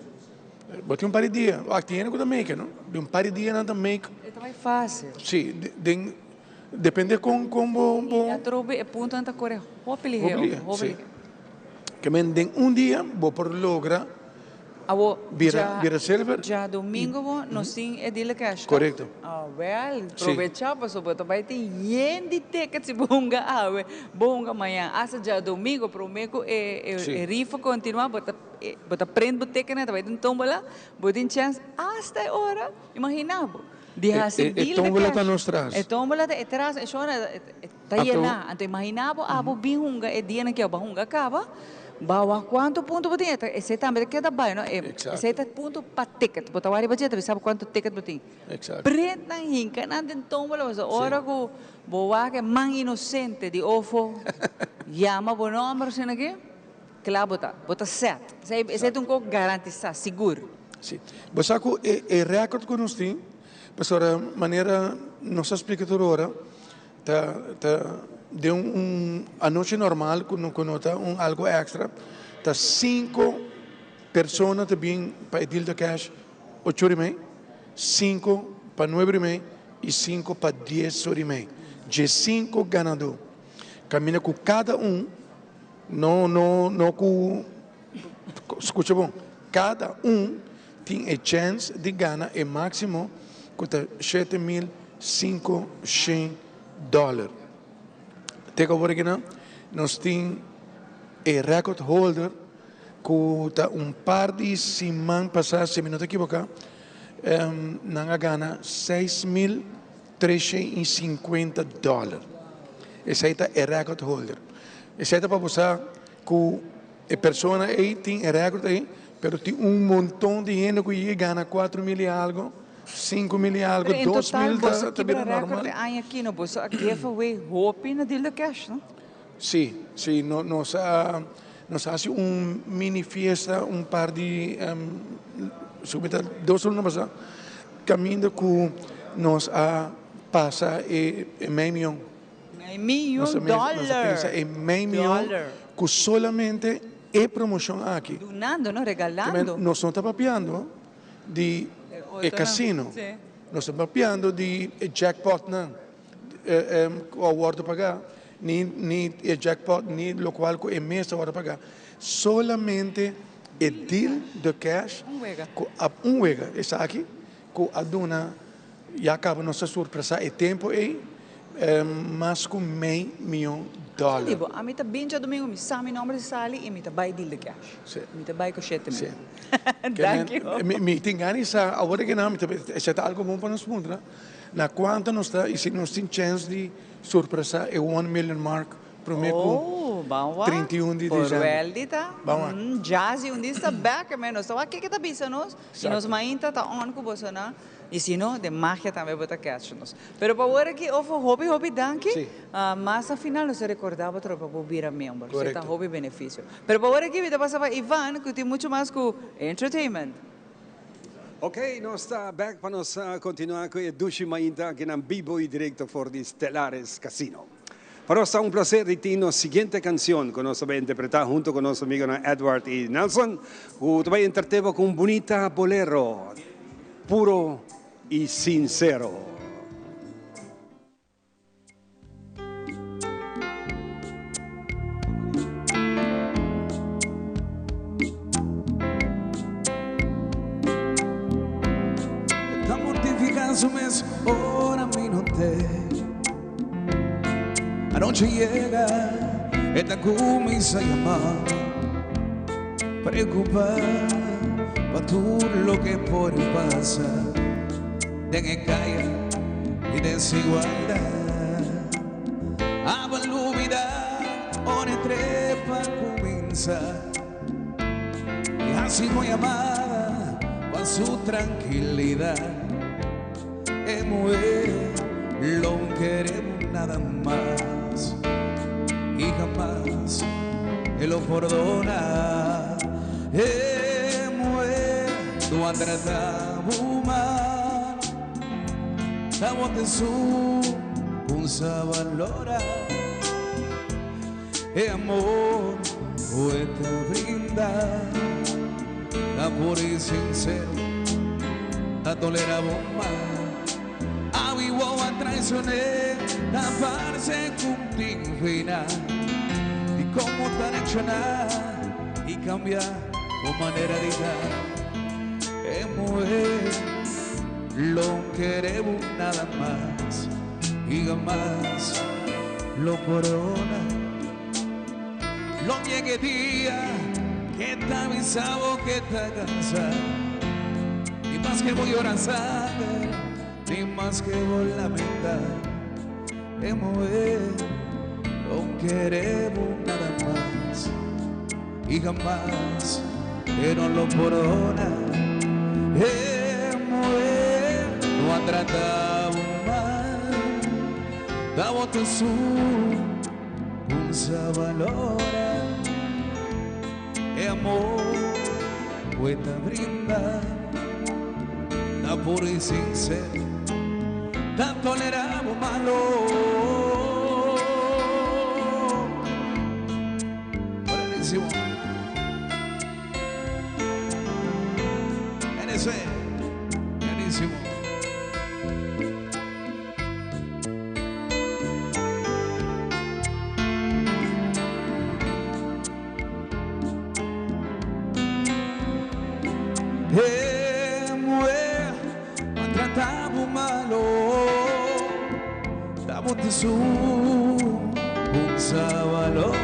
botei par de dias, aqui ainda que make, não? De par de dias não make. É mais fácil. Sim, depende como. E a trobe é ponto anta correr, hopili. Que me den dia, vou por logra. Vira silver. Já domingo nós tem edile cash. Correto. Well, aproveitar para sobre vai ter de tickets se bonga bonga amanhã. Asa já domingo prometo rifa continuar, bota prende ticket né, vai ter tombola, botin chance hasta hora. Imaginava. Tombola está nos traz. Tombola está atrás, é só está llena. Então imaginava abo binhunga é dia na que a bahunga acaba. Bawa quanto ponto botin? Esse também que da baio, não? Esse ponto para ticket. Botar o budget, sabe quanto ticket botin? Exato. Preta na hinca, não tem tombola, mas hora que boa que man inocente de ofo, chama o número assim aqui, claro bota set. Esse é um pouco garantizado, seguro. Sim. Você que recorde que nós temos, para maneira nos explica toda hora, de a noite normal, quando está algo extra, está 5 pessoas também para deal de cash, 8,5, 5 para 9,5 e 5 para 10,5. De 5 ganadores. Caminha com cada não com. Escuta bom, cada tem a chance de ganhar o máximo custa $7,500. Tegen agora não, nós temos o record holder que está par de semanas passadas, se me não te equivocar, não ganha $6,350. Esse é o record holder. Esse é para você que a pessoa aí tem o record aí, mas tem montão de gente que ganha 4,000 e algo. 5,000 e algo, 2,000 também é normal. Aqui no bolso, aqui foi roupa na deal de cash, não? Sim, nós fazemos mini fiesta, par de, subita 2 anos passar, caminho que nós passa $500,000. $500,000 que solamente é promoção aqui. Donando, não regalando. Nós não estamos papiando de casino. Nós estamos papiando de jackpot, não. O award pagar. Nem jackpot, nem o qual é mês a pagar. Solamente o deal de cash. Wega. Essa aqui, que a dona já acaba nossa surpresa. E tempo aí, mais que $500,000. Digo, a mim também já domingo me sabe nome de sali e me vai deal de cash. Me vai com $7,000. Thank you. Me tem ganas agora que não, esse é algo bom para nós mudar. Na quanto nós está e se nós tem chance de surpresa é $1 million mark prometo. 31 de dezembro. Jazz um dia está back menos. Então aqui que está pensando e nós mainta está on com você não. E se não, de magia também bota catch nos. Pero para agora que ofo hobby danke, mas afinal não se recordava para vira membro. Você está hobby benefício. Pero para agora que vida passa para Ivan, que tem muito mais com entertainment. Ok, nós está back para nós continuar com o Dushi Mainta aqui na Bibo e Directo for the Stellares Casino. Para nós é prazer de ter a seguinte canção que nós vamos interpretar junto com nosso amigo Edward e Nelson, que vai interpretar com bonita bolero, puro y sincero. La mortificación es ora mi noche. Anoche llega esta comienza a llamar, preocupada por todo lo que por él pasa. De calle y desigualdad, a volubidad, ora trepa comienza, y así muy amada, para su tranquilidad, mujer, lo queremos nada más, y jamás él lo perdona, tu andrata buman tawag su kung sa valora amor te brinda amor sincero a toleramos más avivo a traicionar a farse contigo final y cómo te reaccionar y cambiar tu manera de dar lo queremos nada más y jamás lo corona lo llegue día que te avisaba que te cansado ni más que voy a llorar sangre ni más que voy a lamentar lo queremos nada más y jamás que no lo corona no ha tratado mal davo tu su un valora amor te brinda da puro y sincero da toleramos malo buenísimo buenísimo tratamos malo damos su un valor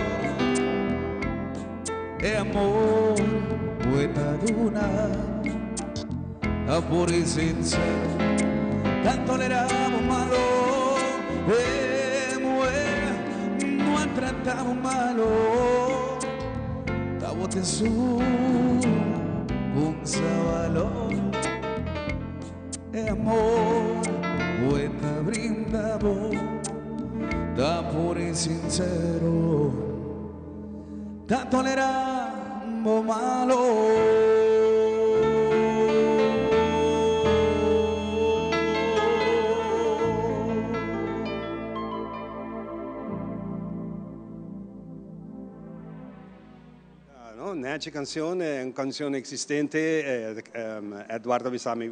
amor te duna amor sincero tan toleramos malo no tratamos malo damos su un valor amor te brinda da puro y sincero tan toleramos malo Nessa canzone è una canzone esistente, Eduardo Bisami,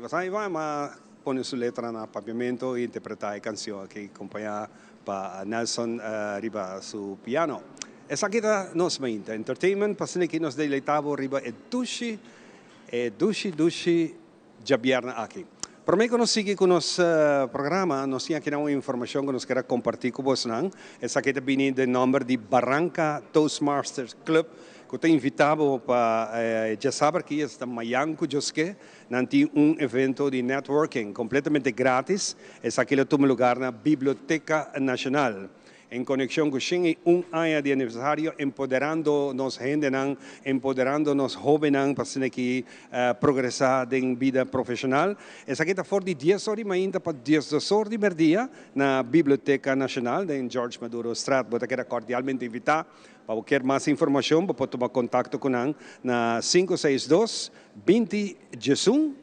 ma pone su letra nel pavimento e interpreta la canzone che accompagna Nelson riba su piano. E sa che nos mainta entertainment, passando che nos deleitavo riba e dushi jabierna aqui. Por me consigo con nos programa, nos tinha que dar uma informação que nos quer compartir com vocês, essa que vem do número de Barranca Toastmasters Club. Eu te invitava para já saber que está Mayanco Josque, nanti evento de networking completamente grátis, essa aquele toma lugar na Biblioteca Nacional. Em conexão com o ano de aniversário, empoderando nos gente, empoderando nos jovens para que progressar em vida profissional. Essa aqui está fora de 10 horas, mas ainda para 10 horas de merdia na Biblioteca Nacional, em George Maduro Street. Você quer cordialmente invitar. Para qualquer mais informação, pode tomar contato com nós na 562-20-Jesum,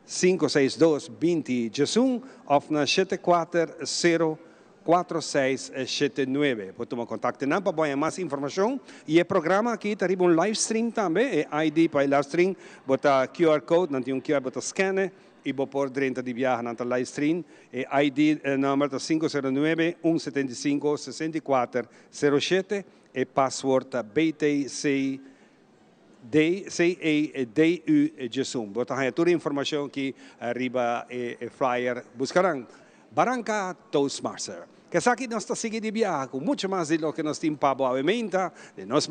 562-20-Jesum, ou na 740-4679. Pode tomar contato com nós para mais informação. E o programa aqui está um live stream também, é ID para live stream, bota QR Code, não tem QR, bota scanner, e vou pôr dentro de viagem na live stream. E ID número 509-175-6407. E password BTC DU Jesum. Bota aí toda a informação que arriba e flyer buscarão. Barranca Toastmaster. Que aqui nós estamos seguindo de viagem com muito mais de lo que nós temos para a emenda. De nós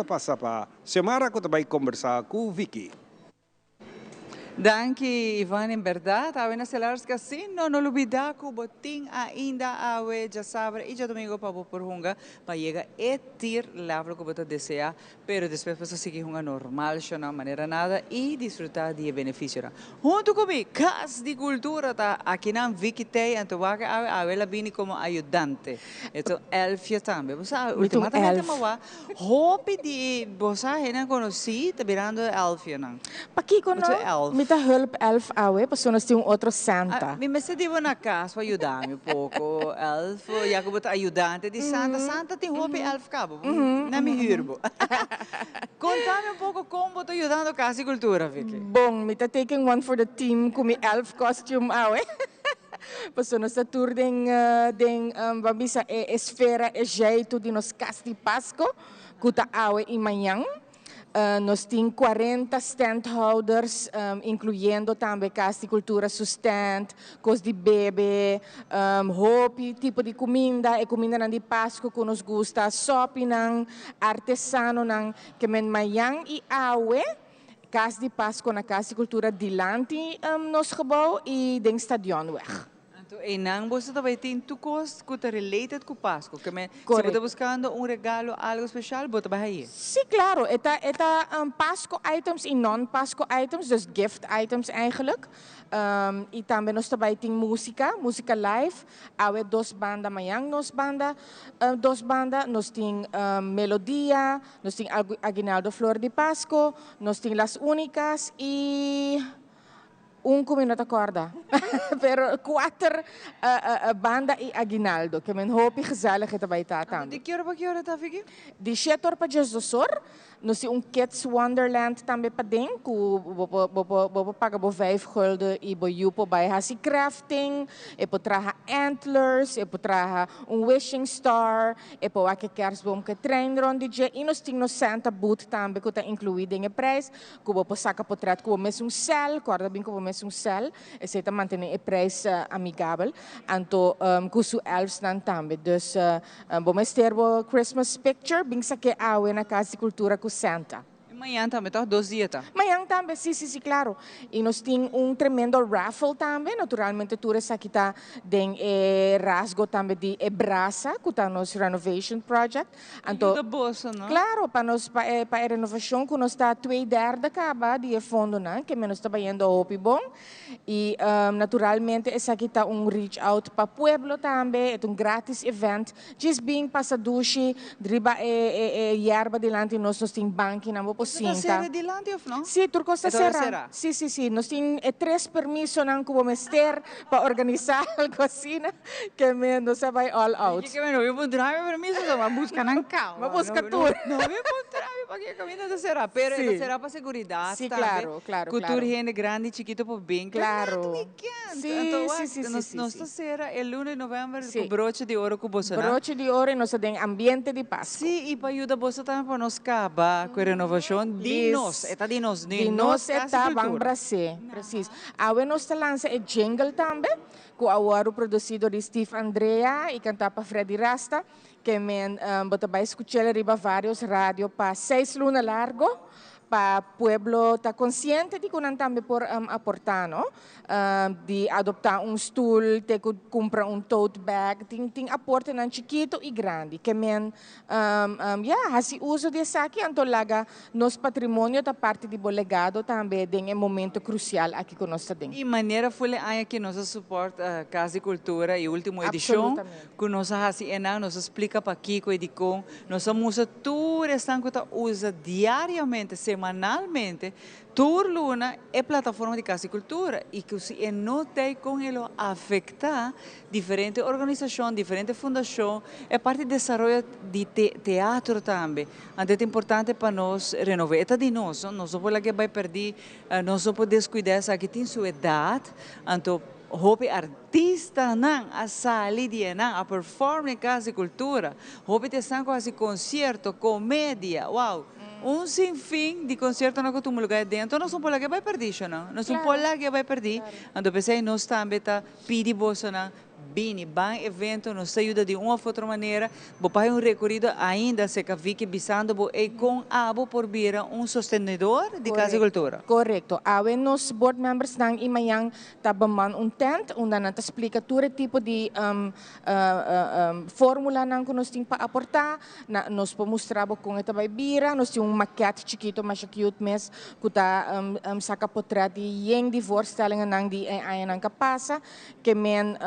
passa para Semara que vai conversar com o Vicky. Danke, Ivan, em verdade, awe na Celares Casino, no lubida ko boting ainda awe, já sabe, e já domingo para por hunga, para chegar e tir lavro que você deseja, pero depois você seguir hunga normal, de uma maneira nada, e desfrutar de benefício. Junto comigo, Casa de Cultura, tá aqui na Vikitei, então awe la vini como ajudante. Então, Elfia também. Você, ultimamente, hope de você, não conheci, tá virando Elfia, não? Pakiko no, mita hulp elf awe, paso nós temos outro Santa. Me sentivo na casa para ajudar-me um pouco. Elf, já que eu ajudante de Santa. Santa tem hope elf cabo, na minha urbo. Conta-me um pouco como você ajudando a Casa de Cultura, Vicky. Bom, mita taking one for the team com mi elf costume awe. Paso nós tá tour den babisa esfera e jeito de nos Casa de Pasco, kuta awe e manhã. Nós temos 40 standholders, incluindo também Casa de Cultura stand, coisas de bebê, hopi, tipo de comida, e comida de Páscoa que nos gusta, sopi, artesano, que men manhã e awe, Casa de Páscoa na Casa de Cultura dilante nos gebouw e den stadionweg. E não você também tem coisas que estão related com Páscoa, que se você está buscando regalo, algo especial, você vai aí? Sim, claro. Eta Páscoa items e non-Páscoa items, dus gift items eigenlijk. E também nós também tem música live. Há duas bandas, amanhã nós tem melodia, nós tem Aguinaldo Flor de Páscoa, nós tem Las Únicas e como não te acorda, pero 4 banda e Aguinaldo, que men hoop gezellig het bij ta também. De que hora está, Vicky? De 7 horas para 10 horas. Nós temos Kids Wonderland também para dentro, que paga por 5 gulden e por jupo bij hasi crafting, e por traha antlers, e por traha wishing star, e por aquele kerstboom que trein rond DJ, e nós temos Santa boot também que está incluído em prijs, que por saca portret, que mesmo cel, corda bem que mesmo cel, e se tá mantendo o preço amigável, então que su elfs também, dus vamos ter o Christmas picture, bem que awe na Casa de Cultura Santa. Amanhã também, tá? 2 dias, tá? Amanhã também, sim, claro. E nós temos tremendo raffle também, naturalmente, tudo isso aqui está tem rasgo também de brasa, que está no Renovation Project. Então, da bolsa, não? Claro, para a renovação, que nós está 2/3 acaba de fundo, não? Que nós está indo ao bom. E, naturalmente, isso aqui está reach out para o pueblo também, é grátis event. Just being passadushi, driba yerba delante, nós temos banco, não vou Está serra dilante ou não? Sim, turco está serra. Sim. Nós temos 3 permissos como mestre para organizar a cocina, que nós vai all out. Que eu vou dar permisso, mas busca não calma. Mas busca tudo. Não, eu vou dar para que a comida será, pero será para segurança. Sim, claro. Cultura gente grande, chiquito por bem. Claro. Sim. Nós será o 1 de novembro com broche de ouro com você. Broche de ouro e nós temos ambiente de paz. Sim, e para ajudar você também para nos acabar com a renovação. Dinos, está bang brase, preciso. Awe nós lança e jingle também, que agora produzido de Steve Andrea e cantar para Freddy Rasta, que men bota vai escutar riba vários rádio para 6 luna largo. Para o pueblo está consciente de que não também por aportar, não? De adoptar stool, de comprar tote bag, tem aporte não chiquito e grande, que men hasi uso desse aqui, então laga nos patrimônio da parte de legado também tem momento crucial aqui que nós temos. E maneira foi que nós suporta a Casa de Cultura e última edição, que nós nós explica para Kiko e Dicon, nós usa tudo essa que usa diariamente, semanalmente, tour luna é plataforma de Casa de Cultura e que se nota com ele afeta diferentes organizações, diferentes fundações, é parte do desenvolvimento de teatro também. Então é importante para nós renovar. É de nós, não somos que vai perder, não somos descuidar, que tem sua idade, então hope artista não a sair de não a performar em Casa de Cultura, hope ter sangue assim concerto, comédia, uau. Sem fim de concerto na que tu lugar dentro, não somos que vai perder, não? Não somos que vai perder. Então pensei nós também tá pedir bolsa na bem evento, nos ajuda de uma ou outra maneira, para recorrido ainda se que bisando e com abo por vira sostenedor de casa cultura. Correto. Awe nos board members nang imayang tabaman tent, onde nanta explica todo tipo de fórmula nang que nós temos para aportar, nós para mostrar com esta bira, nós temos maquete chiquito, mas cute mes, que tá saca portret de yeng de voorstellingen nang die nang kapasa, que men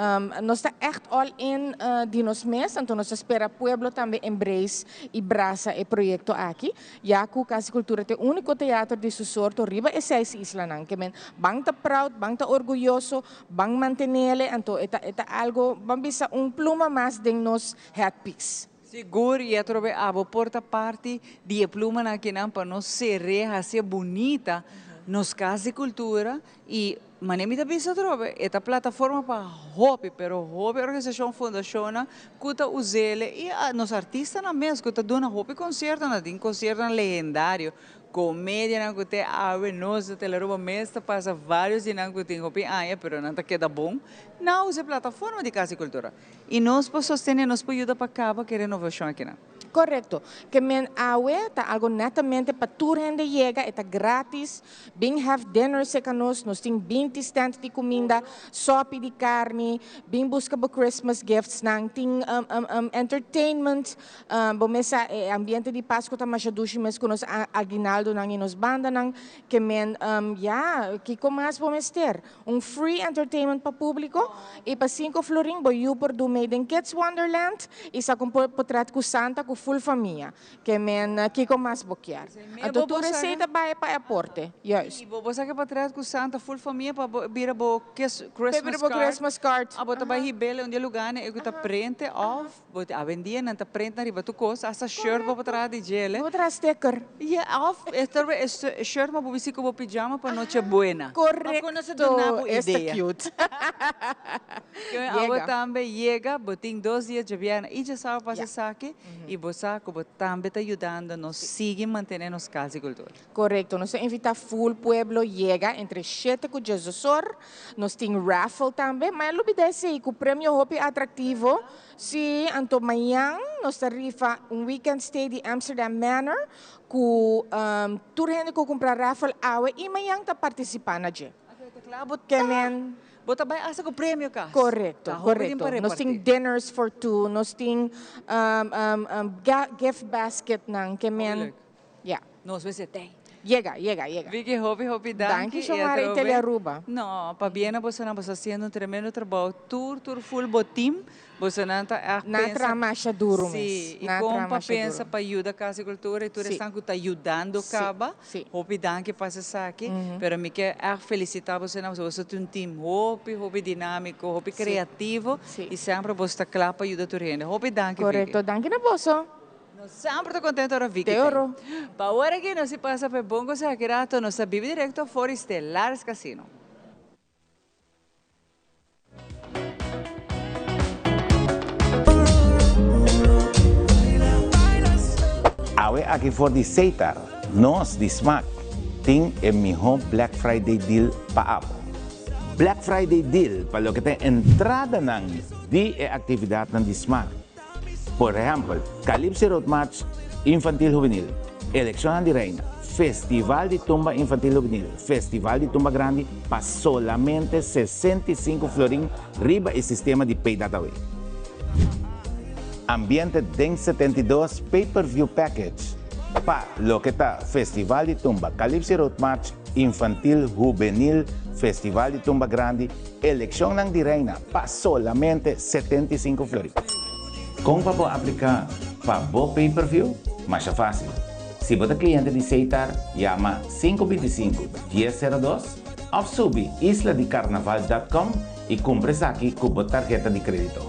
nós está echt all in de nos mes, então nós espera pueblo também embrace e braça e projeto aqui, já que Casa Cultura é o único teatro de sua sorte riba e 6 islas nang, que men bang ta proud, bang ta orgulhoso, bang mantenele, então eta algo, bambisa pluma mais de nos headpiece. Seguro, e eu trouxe a porta parte de pluma aqui para nós ser assim bonita, nos Casa Cultura e manemita bisa trobe esta plataforma para hobby, pero hobby organização fundaciona kuta usele e nos artistas na mesma kuta dona hobby concerto na din concerto legendário comédia na kute ave nos de teleroba mesta passa vários dinang kuting hobby pero não tá queda bom não use plataforma de Casa Cultura e nós para sostener nos para ajudar para acaba que renovação aqui na. Correcto. Que men awe está algo netamente para toda gente llega, está grátis. Bem have dinner se canos, nós tem 20 stands de comida, sopa de carne, bem busca por Christmas gifts, nang tem entertainment, bomesa ambiente de Páscoa tá mais dushi mes com nos aguinaldo nang inos banda nang que men que comas bomester free entertainment para público e para 5 florin boyu por do Made in Kids Wonderland e sa com portrait com Santa com full família, que men kiko mas boquear. A doutor receita vai para aporte. Yes. E você que para trás com Santa full família para vira bo Christmas card. A bota vai ribele onde lugar né, eu tá prente off, bota a vendia não tá prente na riba tu coisa, essa shirt para trás de gele. Para trás sticker. Yeah, off, esta shirt para você com pijama para noite buena. Correcto. Esta cute. A também chega, botin 2 dias de viagem e já sabe para saque e você também está ajudando, nos sigue mantendo nos Casa Cultura. Correto, nós invitamos full pueblo chega entre 7 e 10 horas, nós temos raffle também, mas não obedece que o prêmio hopi atrativo, se anto amanhã nós rifa weekend stay de Amsterdam Manor, que toda gente que comprar raffle awe e amanhã está participando já. Que men bota vai asa com prêmio cá. Correto, correto. Nós temos dinners for 2, nós temos gift basket nang que men. Yeah. Nós vai ser tem. Chega. Vicky, hobby, danke. Chamar em Telearuba. Não, para Biena você não está fazendo tremendo trabalho. Tour full botim. Você não está na tramacha duro mesmo. Sim, e como pensa para ajudar a Casa Cultura e tu está ajudando acaba. Hobby danke passa aqui. Pero me quer felicitar você não, você tem um time hobby dinâmico, hobby criativo e sempre você está claro para ajudar a tua gente. Hobby danke. Correto, danke na bosso. Sempre estou contente agora, Vicky. Para agora que não se passa para bom coisa aqui, nós vive direto fora Estelares Casino. Awe aqui for de Seitar, nós de Smack, tem o melhor Black Friday deal para Apple. Black Friday deal para o que tem entrada ng de atividade ng Smack. Por exemplo, Calypso Road March Infantil Juvenil, Elección de Reina, Festival de Tumba Infantil Juvenil, Festival de Tumba Grande, para solamente 65 florin riba el sistema de Pay Dataway. Ambiente DEN 72 Pay-Per-View Package, para lo que está Festival de Tumba, Calypso Road March Infantil Juvenil, Festival de Tumba Grande, Elección de Reina, para solamente 75 florin. Como para aplicar para o pay-per-view? Mais fácil. Se você é cliente de Seitar, chama 525-1002 ou sube isladecarnaval.com e compre aqui com a tarjeta de crédito.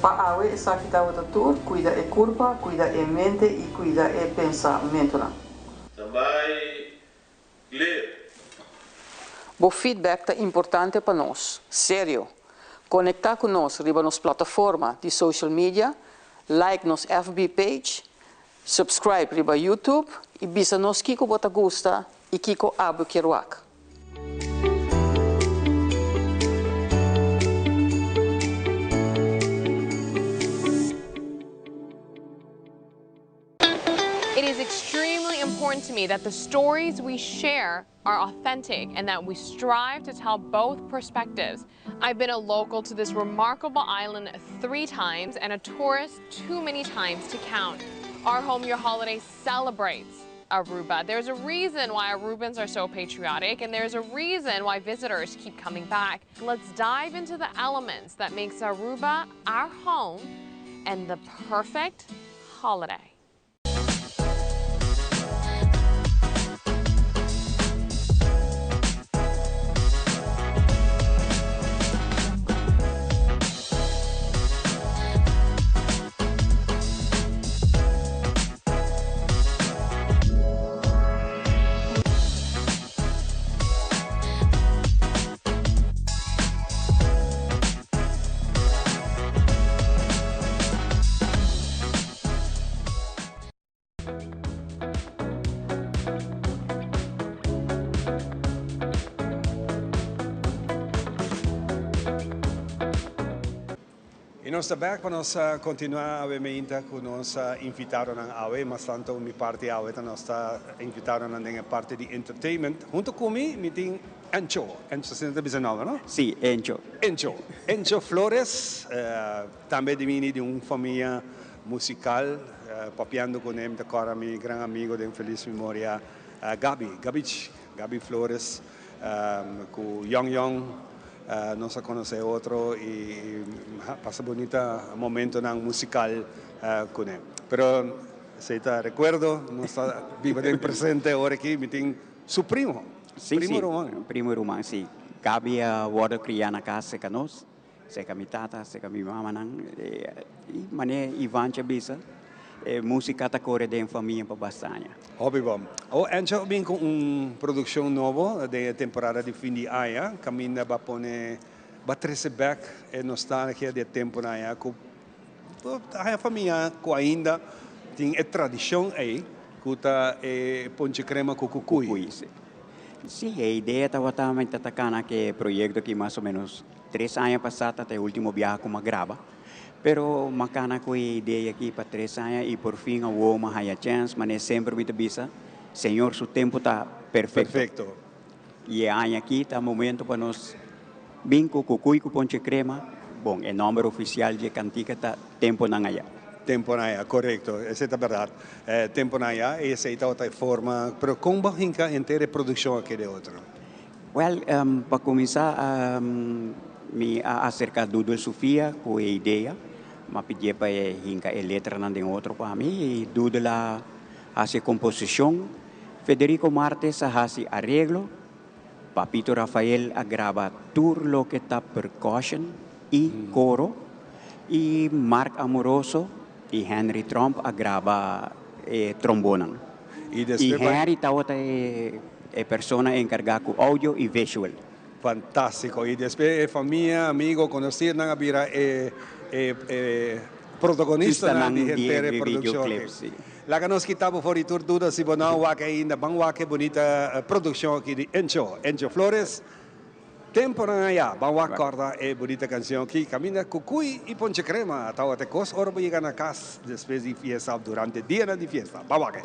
Para awe essa que está o tour, cuida e curva, cuida e mente e cuida e pensamento. Também ler. O feedback é importante para nós, sério. Conectar com nós riba nos plataforma de social media, like nos FB page, subscribe riba YouTube e bisa nos kiko bota gusta e kiko abo kiruak. important to me that the stories we share are authentic and that we strive to tell both perspectives. I've been a local to this remarkable island 3 times and a tourist too many times to count. Our Home Your Holiday celebrates Aruba. There's a reason why Arubans are so patriotic, and there's a reason why visitors keep coming back. Let's dive into the elements that makes Aruba our home and the perfect holiday. E nós também vamos continuar a com nós invitaram a AWE, mas tanto minha parte AWE nós invitaram a parte de entertainment. Junto comigo, me tem Encho. Encho, você não está nome, não? Sim, Encho. Encho Flores, também de uma família musical, papiando com ele, agora meu grande amigo de feliz memória, Gabi Flores, com Young. Nos conoce otro y pasa bonita momento musical con él. Pero si te recuerdo, no está vivo en presente ahora aquí, me tiene su primo. Primo Román, sí. Gabi wurde criada na casa con nos, seca mi tata, seca mi mamá, y mané Ivan Chabisa. Música ta corre de família para bastante. Hobby bom. Anjo vem com produção nova de temporada de fim de ano, caminha para poner bater-se back e nostalgia de tempo na ano. A família que ainda tem a tradição aí, que tá ponche crema com cucuy. Sim, a ideia estava também atacando que projeto que mais ou menos 3 anos passados até o último viagem como grava. Pero makana ko ideia aqui para 3 anos e por fim houve uma high chance, mas sempre me avisa, Senhor, seu tempo está perfeito. E ano aqui está momento para nós bem com cucuy com ponche crema. Bom, o número oficial de cantica está tempo na ganha. Tempo na ganha, correto, essa é a verdade. Tempo na ganha, essa é a forma, pero como hinca inteira produção aqui de outro? Well, para começar, me acercar do Sofia com a ideia. Ma pedir para hinca a letra não tem outro para mim e tudo lá hace composição. Federico Martes hace arreglo. Papito Rafael graba todo lo que está percussion y coro. Y Mark Amoroso y Henry Trump graba trombona. Y Henry está otra persona encargada con audio y visual. Fantástico. E depois família, amigo, conhecido na vira protagonista na inteira produção. Lá que nós quitamos fora de tudo, se não há ainda, vamos ver que bonita produção aqui de Encho Flores. Tempo na ganha, vamos acordar a bonita canção que caminha cucuy e ponche crema. Até até cos hora para chegar na casa depois de fiesta, durante o dia de fiesta. Vamos ver.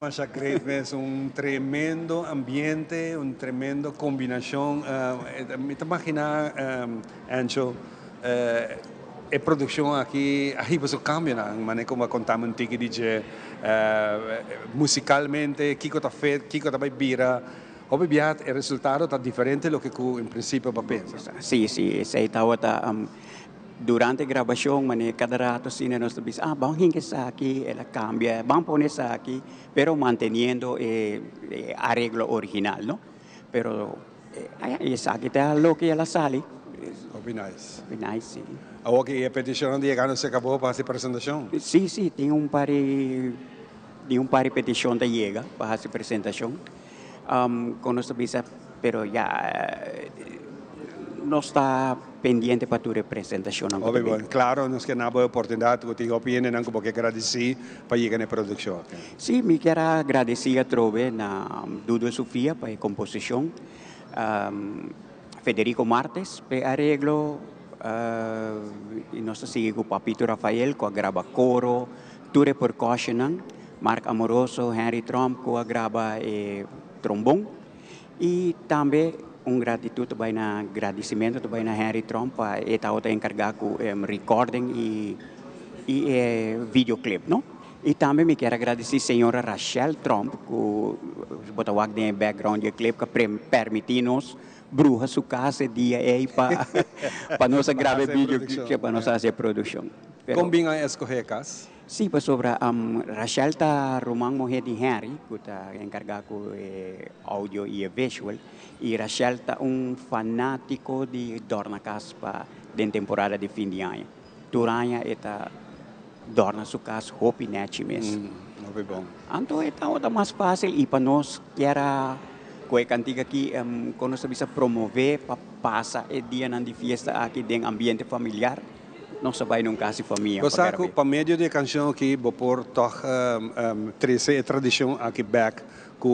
Masha Grape es un tremendo ambiente, un tremendo combinación. Me te imaginas, Ancho, a produção aqui arriba o cambio, né? Mas como contamos antigo DJ, musicalmente, Kiko tá feito, Kiko tá bira. Obviamente, o resultado está diferente do que em princípio você pensa. Sim, sim, saya tahu durante a gravação, cada rato sini nós dizemos, vamos hingar aqui, ela cambia, vamos pôr isso aqui, pero manteniendo arreglo original, não? Pero isso aqui está lo que ela sale. Be nice. Be nice, sim. Ok, a petição de chegar se acabou para essa apresentação? Sim, sim, tem par de petição de chega para essa apresentação. Com nossa visa, pero já não está pendiente para a apresentação. Claro, nós queremos a oportunidade, eu tenho opinião, não porque agradecer para chegar na produção. Sim, me quero agradecer a Trove na Dudu Sofia para a composição, Federico Martes para arreglo, e nós seguimos com o Papito Rafael com a grava coro, Ture Percussion, Mark Amoroso, Henry Trump com a grava trombone, e também gratitude também na agradecimento também na Henry Trump para estar encarregado com recording e videoclip, não? E também me quero agradecer a senhora Rachel Trump que botou aqui no background do clipe que permitiu-nos bruxa sua casa dia aí para nós gravar vídeo para nós fazer produção. Como bem a escolher casa? Sim, para sobre Rachel está romang mulher de Henry que está encarregado com áudio e visual e Rachel está fanático de dorna casa para a temporada de fim de ano. Durante está dorna sua casa hope net mesmo. Não é bom. Então é mais fácil e para nós que era com a cantiga aqui quando nós bisa promover para passar o dia de festa aqui dentro ambiente familiar. Nós vai num casa família. Você que para meio de canção que por toch trazer a tradição aqui back que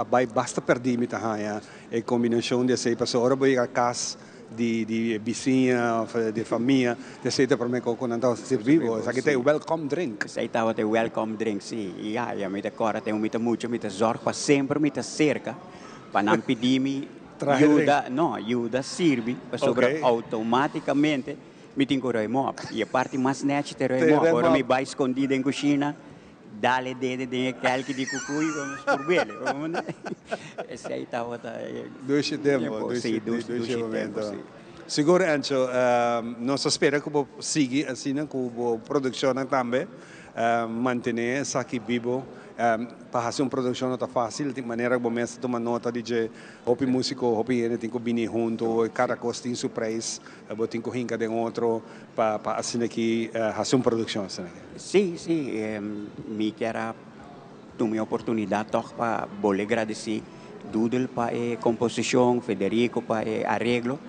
vai basta perder me tahanha a combinação de sei para hora vai a casa de vizinha de família de sei para mim com não servir isso aqui tem welcome drink. Sei tá o welcome drink sim e já me decora tem muito zorg para sempre me cerca para não pedir me ajuda serve para sobre automaticamente me tenho que e a parte mais neta é agora me vai escondido em cozinha dá-lhe dedo de calque de cucuí vamos por ver esse aí tá outra dois seguro Ancho nós esperamos que você siga assim com a produção também manter essa aqui vivo para fazer uma produção não está fácil de maneira que você toma nota de que o músico o tem que vir junto cada coisa tem seu preço você tem que rincar de outro para assim aqui fazer uma produção sim me quero ter uma oportunidade para poder agradecer Doodle para a composição Federico para o arreglo.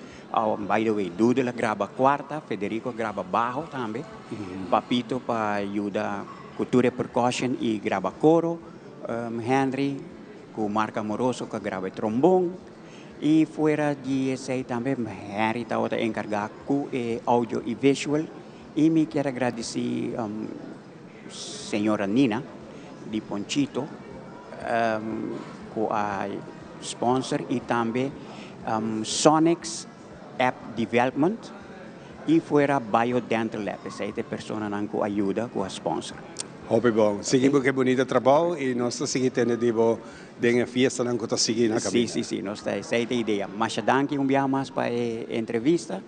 By the way, Doodle grava quarta, Federico grava bajo também, Papito para ajudar cultura percussion e grava coro, Henry com Marco Amoroso que grava trombone e fora de esse também Henry está encarregado com áudio e visual e me quero agradecer senhora Nina de Ponchito com a sponsor e também Sonics App Development e fora Biodental Lab, essa é a pessoa que ajuda com a sponsor. Hope bom. Seguimos que bonito trabalho e nós seguimos tendo de fiesta não que seguir na cabeça. Sim, nós temos essa ideia. Mas danke dia mais para a entrevista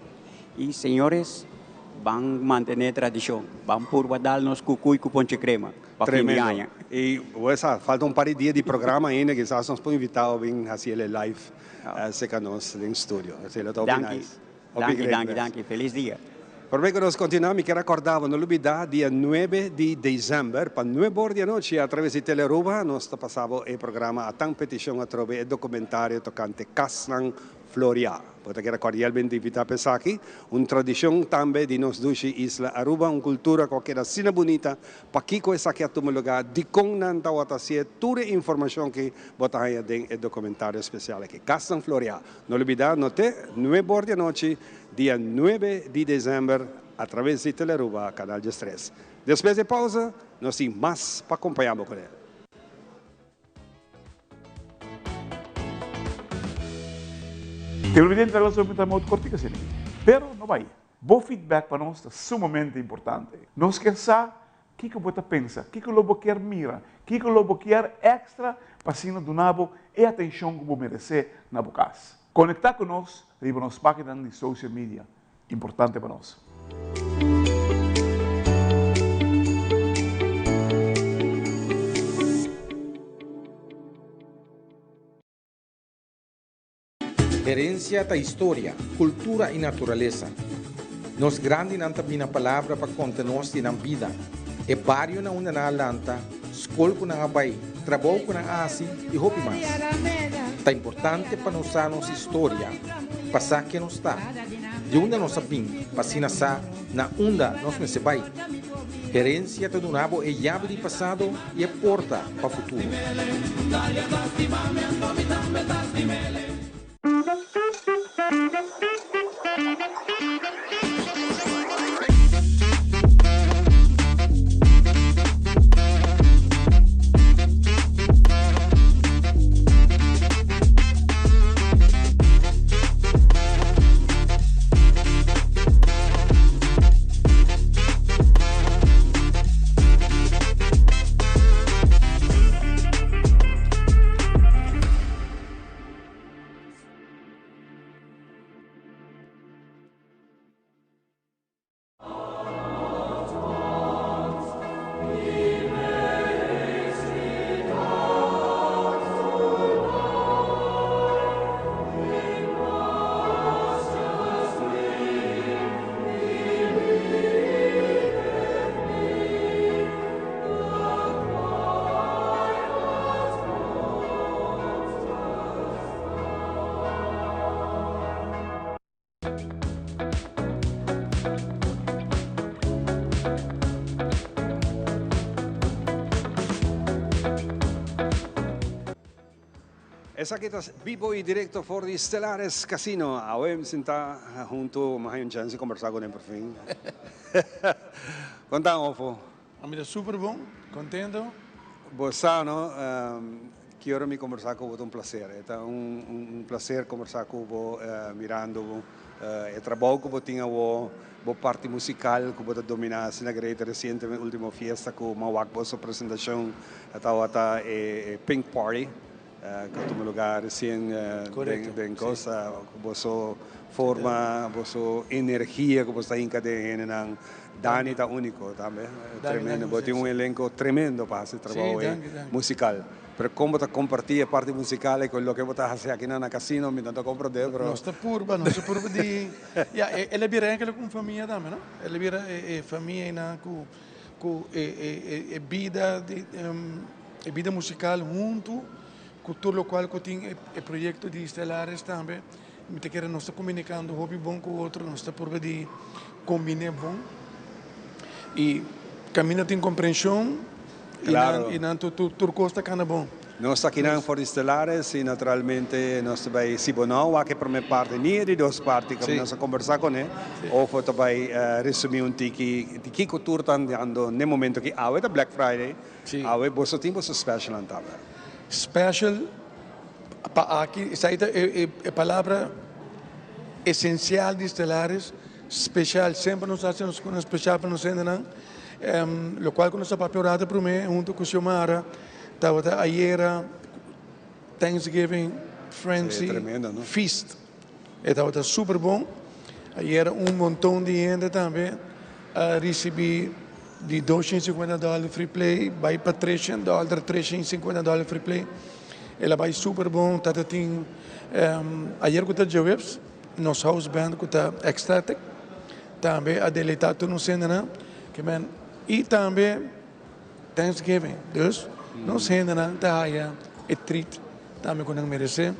e senhores vamos manter a tradição, vamos por dar-nos cucuí com ponche crema para fim de ano. E falta par de dias de programa ainda que nós podemos invitar a vir fazer live se nós no estúdio. Danke, feliz dia. Por mim que nós continuamos, quero acordar, não olvidar, dia 9 de dezembro, para 9 horas da noite, através de Teleruba, nós passamos o programa a tão petição através do documentário tocante Casnan Floria. Porque quero cordialmente invitar a pensar aqui, uma tradição também de nós dois Isla Aruba, uma cultura qualquer assim bonita, para que coisa que a tomar lugar, de com não tá outra se toda a informação que botar aí dentro do documentário especial aqui, Casnan Floria. Não olvidar, note, 9 horas da noite, dia 9 de dezembro, através de Teleruba, canal de Stress. Depois de pausa, nós temos mais para acompanhar com ele. Tem evidente que nós vamos estar muito cortico assim. Pero não vai. Bom feedback para nós é sumamente importante. Nós queremos saber o que você pensa, o que o lobo quer mira, o que o lobo quer extra para cima do nabo e atenção que você merece na boa casa. Conectar com nós, riba nas páginas de social media. Importante para nós. Herencia da história, cultura e natureza. Nos grande nanta bina palavra para conta-nos na vida. E barrio na una na lanta, escola com na abai, trabalho com na asi e hopi mais. Tá importante para nós a nossa história, passar que nos está. De onde nós sabemos, passina sa na onda nós me se vai. Herencia do nabo é chave de passado e é porta para o futuro. Esa que está vivo y directo por the Stellares Casino. Ahora me sienta junto a una chance de conversar con él por fin. ¿Cómo están, Ofo? A mí está súper bom, contento. Bossano, quiero me conversar con vos, un placer. Es un placer conversar con vos, mirando el trabajo que vos tienes, vos parte musical que vos dominás en la greta reciente, en la última fiesta que Mawak vos su presentación, estaba Pink Party. Que tu lugar recién de cosa, vosso forma, vosso energia que você encadeia, Dani está único também, tremendo, você tem elenco tremendo para esse trabalho musical. Pero como você compartilha a parte musical com o que você faz aqui na casino, me tenta compreender, bro. Nossa purba de, ela vira aquela com família também, não? Ela vira família com vida musical junto. Tudo o qual que tem o projeto de Estelares também, me quer nós está comunicando hobby bom com o outro, nós está por de combinar bom e caminho tem compreensão claro. E não tu costa cana bom. Nós aqui na For Estelares e naturalmente nós também se bonão, aqui para minha parte nem de duas partes que nós conversar com ele, ou foi também resumir tiki cultura andando no momento que há Black Friday, há você tem você special também. Special, aqui está a palavra essencial de Estelares, especial, sempre nós fazemos com especial para nós ainda, o qual nós estamos preparando para mim, junto com o Xiomara, estava ayer, Thanksgiving, Frenzy, Feast, estava super bom, ayer montão de gente também, recebi de $250 free play, vai para $300, $350 free play. Ela vai super bom, tá tem ayer que tá Jewebs, nosso house band que tá Ecstatic, também a deletado no cena, que man, e também Thanksgiving, dus nós cena tá aí e treat, também quando merece.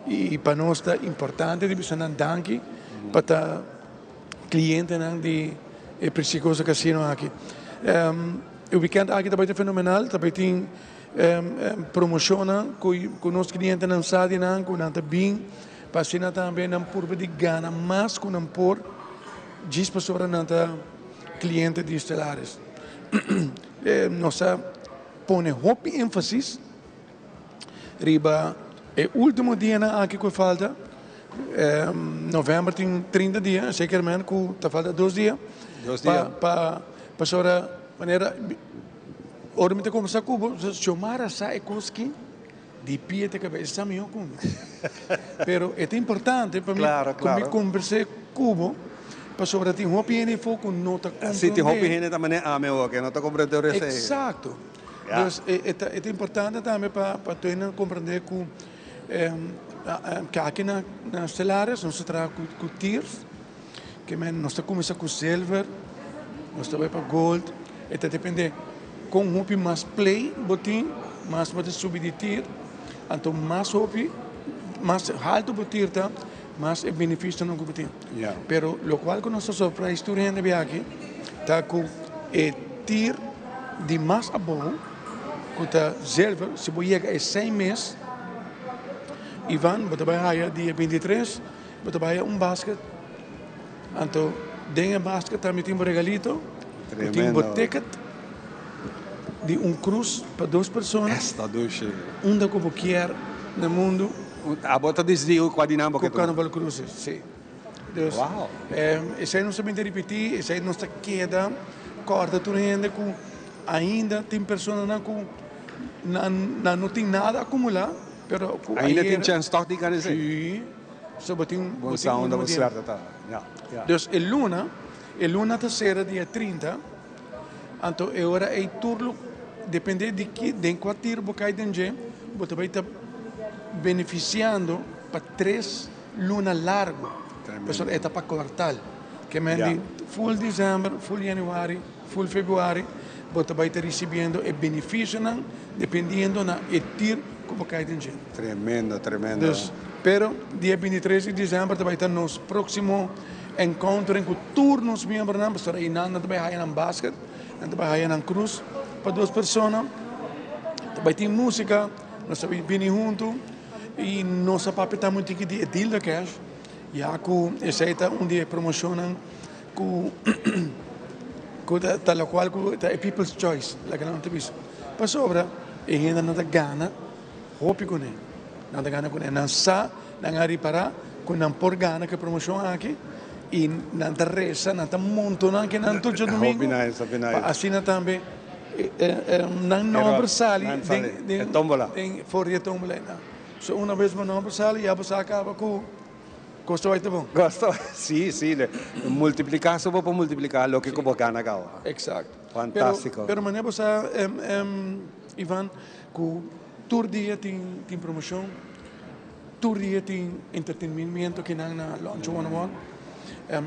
E para nós tá importante de bisana danke para cliente de e Preciosa Casino aqui. O weekend aqui também é fenomenal, também tem promoção com os clientes não sabem não, com nada bem, passina também não por de gana, mas com não por 10 pessoas nada cliente de Estelares. Nós põe hope ênfasis riba o último dia aqui que falta Novembro tem 30 dias, zekermente, que tá falta 2 dias. 2 dias. Para a maneira, ora me te começar Cuba, chamar sai coski de pie te cabeça meu com. Pero é importante para mim, me conversar Cuba, para sobre tem uma opinião foco nota compreender. Sim, tem uma opinião também a meu que não tá compreendendo isso. Exato. Então é importante também para tu compreender que que aqui nas celares nós trabalhamos com tiers, que nós começamos com silver, nós vai para gold, então depende com hopi mais play botin, mais pode subir de tier, então mais hopi, mais alto botir tá, mais é benefício não botin. Pero lo cual que nós só para estudante de aqui, tá com tier de mais abaixo, que tá silver, se você chega a 6 meses. Ivan, você vai dia 23, você vai basket. Então, dentro do basket também tem regalito, tem ticket de cruz para 2 pessoas. Está doce. Onde que você quer no mundo. A bota desvio com a dinâmica. Com o Carnaval Cruzes, sim. Uau! Isso aí não se pode repetir, isso aí não se queda, corta tudo ainda com ainda tem pessoas que não tem nada a acumular. Pero ainda tem chance de ganhar. Sim. Só botem boa onda você certa tá. Dus luna terceira dia 30. Então agora é turno depende de que de quanto tiro você tem, você vai estar beneficiando para 3 lunas largo. Pessoal, é para quartal. Que mende full dezembro, full januário, full februário, você vai estar recebendo o benefício dependendo na tiro como cai de gente. Tremendo, tremendo. Dus, pero dia 23 de dezembro vai ter nos próximo encontro em que turnos membros não, para ir na vai ir na basket, vai ir na cruz para 2 pessoas. Vai ter música, nós vamos vir junto e nossa papel está muito de deal da cash. Já que essa é onde promocionam com tal qual é people's choice, lá que não te visto. Para sobra, e ainda não dá gana. Hopi ko ne, nada gana ko ne, nasa nangari para ko nang por gana que promoção aqui e nada resa, nada monto na que não todo domingo. Assim na também, nang nobre sali, tombola, fora tombola. So uma vez no nobre sali, já você acaba com gosto vai ter bom. Gosto, sim, multiplicar só para multiplicar o que como gana cá. Exato. Fantástico. Pero mané você, Ivan, com todo dia tem promoção, todo dia tem entretenimento que não na Lunch One-on-One.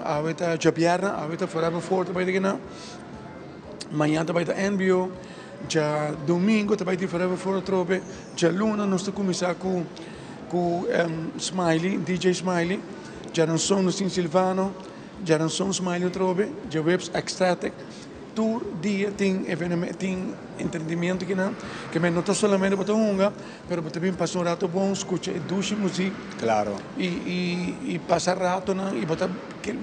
A veta já pierna, a veta Forever Forte vai ter que não. Amanhã vai ter NBO, já domingo vai ter Forever Forte trope, já luna nós estamos começar com Smiley, DJ Smiley, já não somos em Silvano, já não somos Smiley trope, já Webs Ecstatic. Todo dia tem eventos, tem entretenimento que não está somente para unga, mas também passa rato bom, escuta ducha música. Claro. E passa rato e para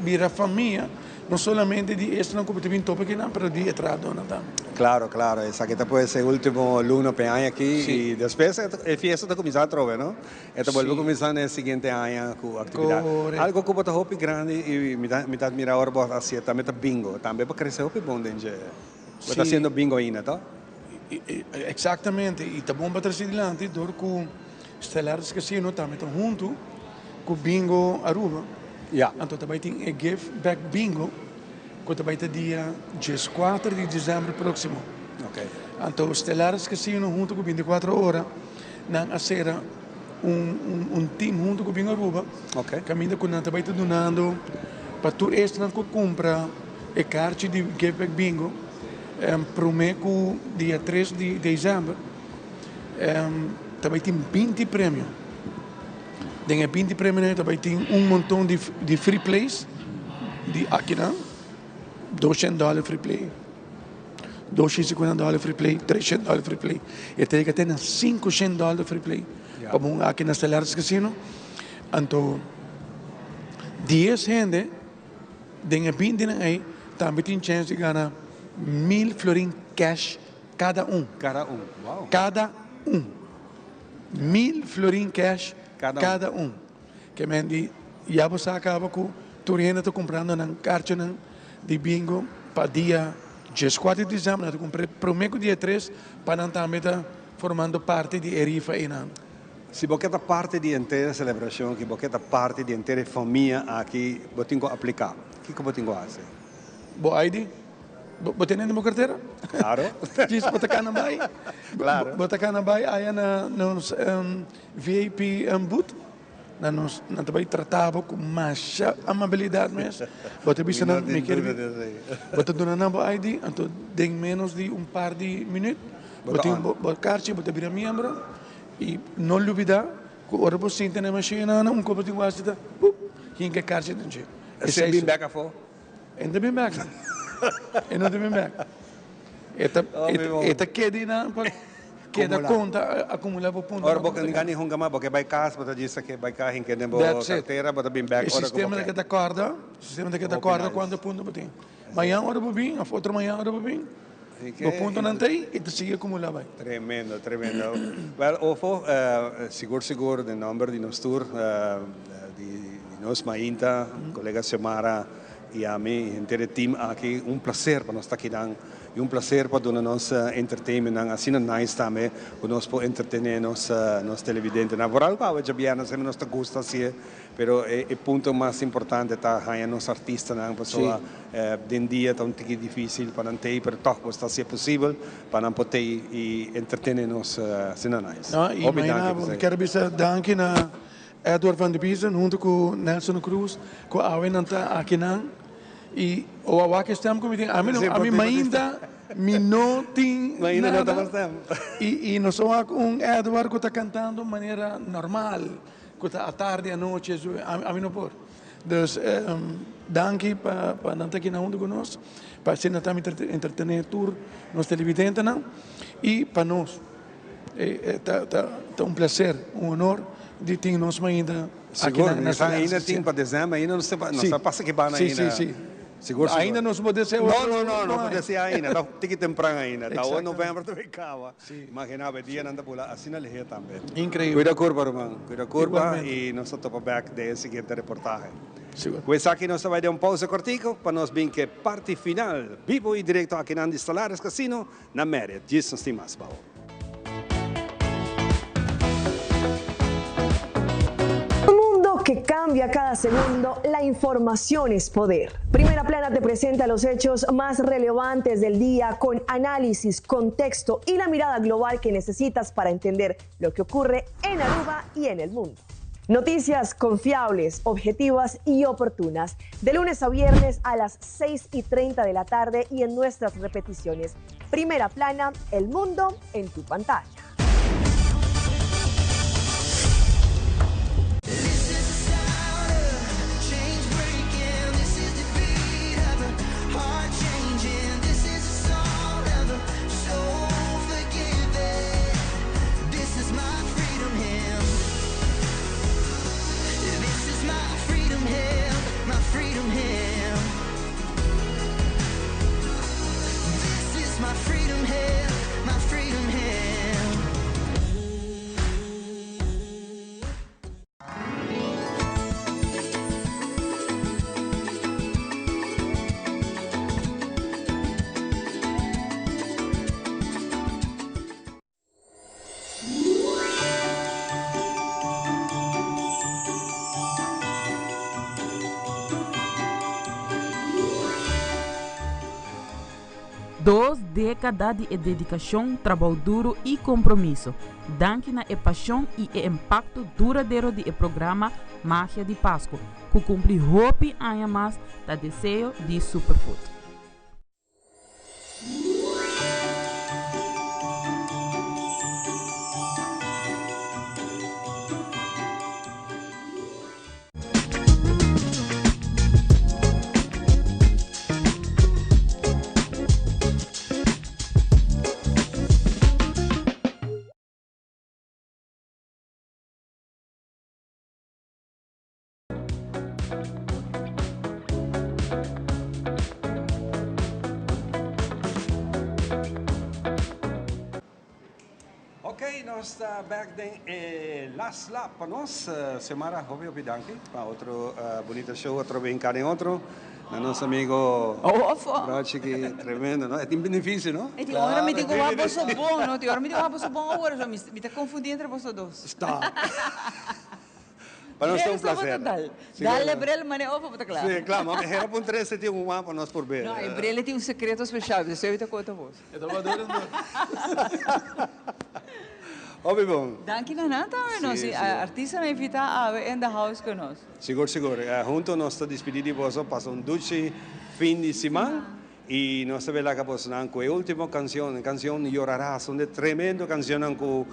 virar família, não somente de este não como também topa que não, mas de entrada não tá. Claro, essa aqui pode ser o último luno para ano aqui e depois a fiesta está começando a trocar, não? Então volve a começar no seguinte ano com atividade. Algo que bota hopi grande e me dá mira hora para assim também tá bingo, também para crescer hopi bom dentro. Está sendo bingo ainda, tá? Exatamente, e tá bom para trazer adiante, dor com Stellaris Casino também estão junto com bingo Aruba. Então também tem a Give Back Bingo, que também está dia 4 de dezembro próximo. Então Stellaris Casino junto com 24 horas, não acera time junto com bingo Aruba. Caminha com nós também está donando para tu este não compra a carta de Give Back Bingo. Prometo dia 3 de dezembro também tem 20 prêmios. Dengan 20 prêmios também tem montão de free plays de aqui não, $200 free play, $250 free play, $300 free play, e até que tem $500 free play. Como aqui na Stellaris Casino, então 10 gente dengan 20 aí também tem chance de ganhar $1,000 cash cada um. Wow. Cada um. $1,000 cash cada um. que mendi já você acaba com Turina tô comprando um caixa de bingo para dia 14 de dezembro, eu comprei primeiro dia 3 para não também formando parte de Erifa e não. Se você é parte de inteira celebração, que você é parte de inteira família aqui, você tem que aplicar. O que você tem que fazer? Boa ID? Você tem na carteira? Claro. Diz, você está na Bahia? Claro. Você está na Bahia, aí na VIP boot, nós também tratava com mais amabilidade mesmo. Você bisa na me quer você dona na Boa ID, então tem menos de par de minutos. Você tem boa caixa, você vira membro e não olvidar que ora você sente na máquina, copo de guasta, que caixa de gente. Você é bem back a fo? Ainda bem back. Ainda bem back. Eta queda queda conta acumulava ponto. Ora boca ninguém hunga mais, porque vai casa, você disse que vai cá, que nem boa carteira, você bem back. O sistema que te acorda, quando ponto botem. Manhã hora bobin, a outra manhã hora bobin. O ponto não tem e te sigue acumulando. Tremendo, tremendo. Well, ofo, seguro, de nome de nós tour, de nós Mainta, colega Semara e a mim, inteiro team aqui, prazer para nós estar aqui e prazer para donar nos entertainment, assim nice também, para nós poder entretener nos televidentes. Na verdade, para já bem, nós nos gosta assim, pero o ponto mais importante está aí nos artistas, na pessoa, de dia tão difícil para não ter, pero toch está ser possível para não poder entretener nos assim nice. E amanhã quero dizer danke na Edward van de Biesen, junto com Nelson Cruz, com a Awenanta aqui e o awak estamos como a mim ainda não tem nada e nós somos Edward que está cantando de maneira normal, que está à tarde, à noite, a mim não pode. Então, danke para não estar aqui junto conosco, para ser também entretener tour nos televidentes e para nós é prazer, prazer, de ter nós ainda seguro, nós ainda tem para dezembro, ainda não se passa que vai ainda. Sim. Seguro. Ainda não se pode ser. Não pode ser ainda, tem que temprano ainda. Tá o novembro também acaba. Imaginava dia não pula, assim na lhe também. Incrível. Cuida curva, irmão. Cuida curva e nós estamos back de seguinte reportagem. Com isso aqui nós vamos dar pausa cortico para nós vir que parte final, vivo e direto aqui na Stalares Casino, na Marriott. Diz nos tem mais, Paulo. Que cambia cada segundo, la información es poder. Primera Plana te presenta los hechos más relevantes del día con análisis, contexto y la mirada global que necesitas para entender lo que ocurre en Aruba y en el mundo. Noticias confiables, objetivas y oportunas, de lunes a viernes a las 6:30 de la tarde y en nuestras repeticiones. Primera Plana, el mundo en tu pantalla. Duas décadas de dedicação, trabalho duro e compromisso. Danke na paixão e impacto duradouro do programa Magia de Páscoa, que cumpre hope anos mais da desejo de Superfood. Ok, nós está back then last lap para nós. Semana, hobby danke para outro bonito show, outro bem em outro. Nosso amigo Brachi, que tremendo, não? É um benefício, não? E tem hora me digo a você bom, não? Tem hora me digo a você bom agora, já me está confundindo entre vocês dois. Está. Para nós é um prazer. Dá-lhe Brele, mas é óbvio, claro. Sim, claro, mas era para um 13 tem um mapa para nós por ver. Não, e Brele tem um secreto especial, você evita conta vos. Eu estava doido. Óbvio bom. Danke na nata, nós artista me invita a in the house com nós. Seguro. Junto nós está despedido vos para um dulce fim de semana e nós também lá acabamos com a última canção Llorarás, uma tremenda canção com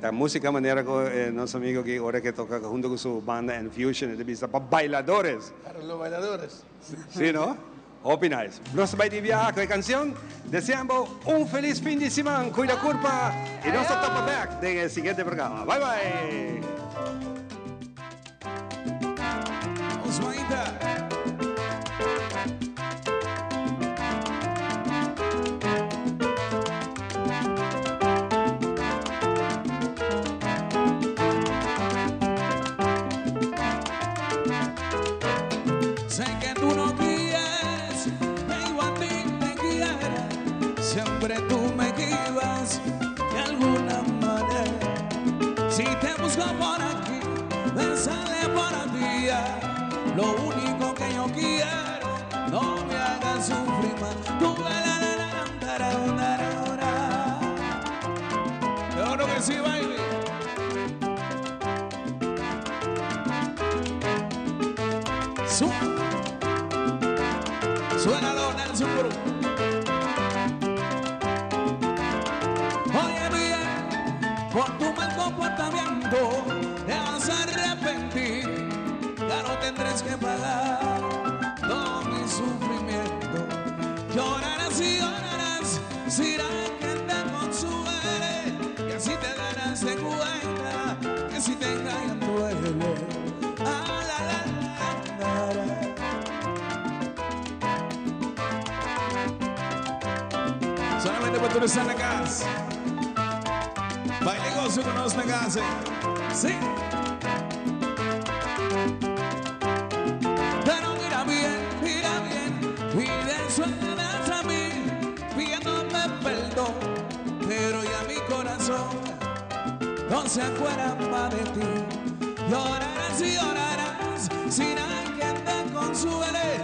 a música maneira que nosso amigo que agora que toca junto com sua banda and fusion de vista para bailadores. Para los bailadores. Sí, ¿no? Opináis. Nós vai de viajar com a canção. Deseamos feliz fim de semana. Cuida a curva. E nós estamos back no seguinte programa. Bye, bye. Osmaida. Sé que tú no quieres, pero a ti te quiero. Siempre tú me guías de alguna manera. Si te busco por aquí, me sale para ti. Lo único que yo quiero, no me hagas sufrir más. Tú claro que sí, baby. Suénalo, Nelson Cruz. Oye bien, por tu mal comportamiento te vas a arrepentir. Ya no tendrás que pagar todo mi sufrimiento. Llorarás y llorarás, será que te consuele. Y así te darás de cuenta que si te engañan duele. Ah, la, la, la, la, la. Solamente para tú estar en la casa. Baile gozo con los negase. Sí. Pero mira bien, pide suenas a mí, pidiéndome perdón. Pero ya mi corazón no se acuerda más de ti. Llorarás y llorarás, sin alguien te consuele.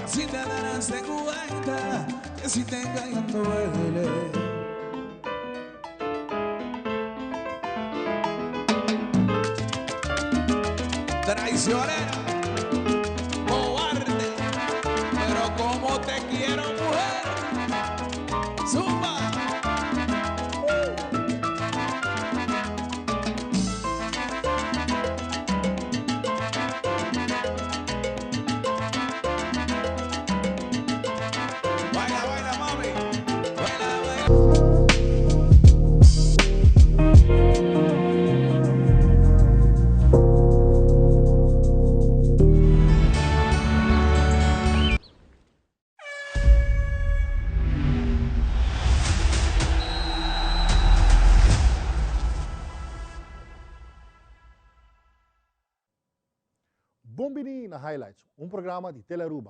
Así te darás de cuenta que si te engañan duele. Traicionera, cobarde, pero como te quiero, mujer. Zumba. Bombini na Highlights, um programa de Telearuba.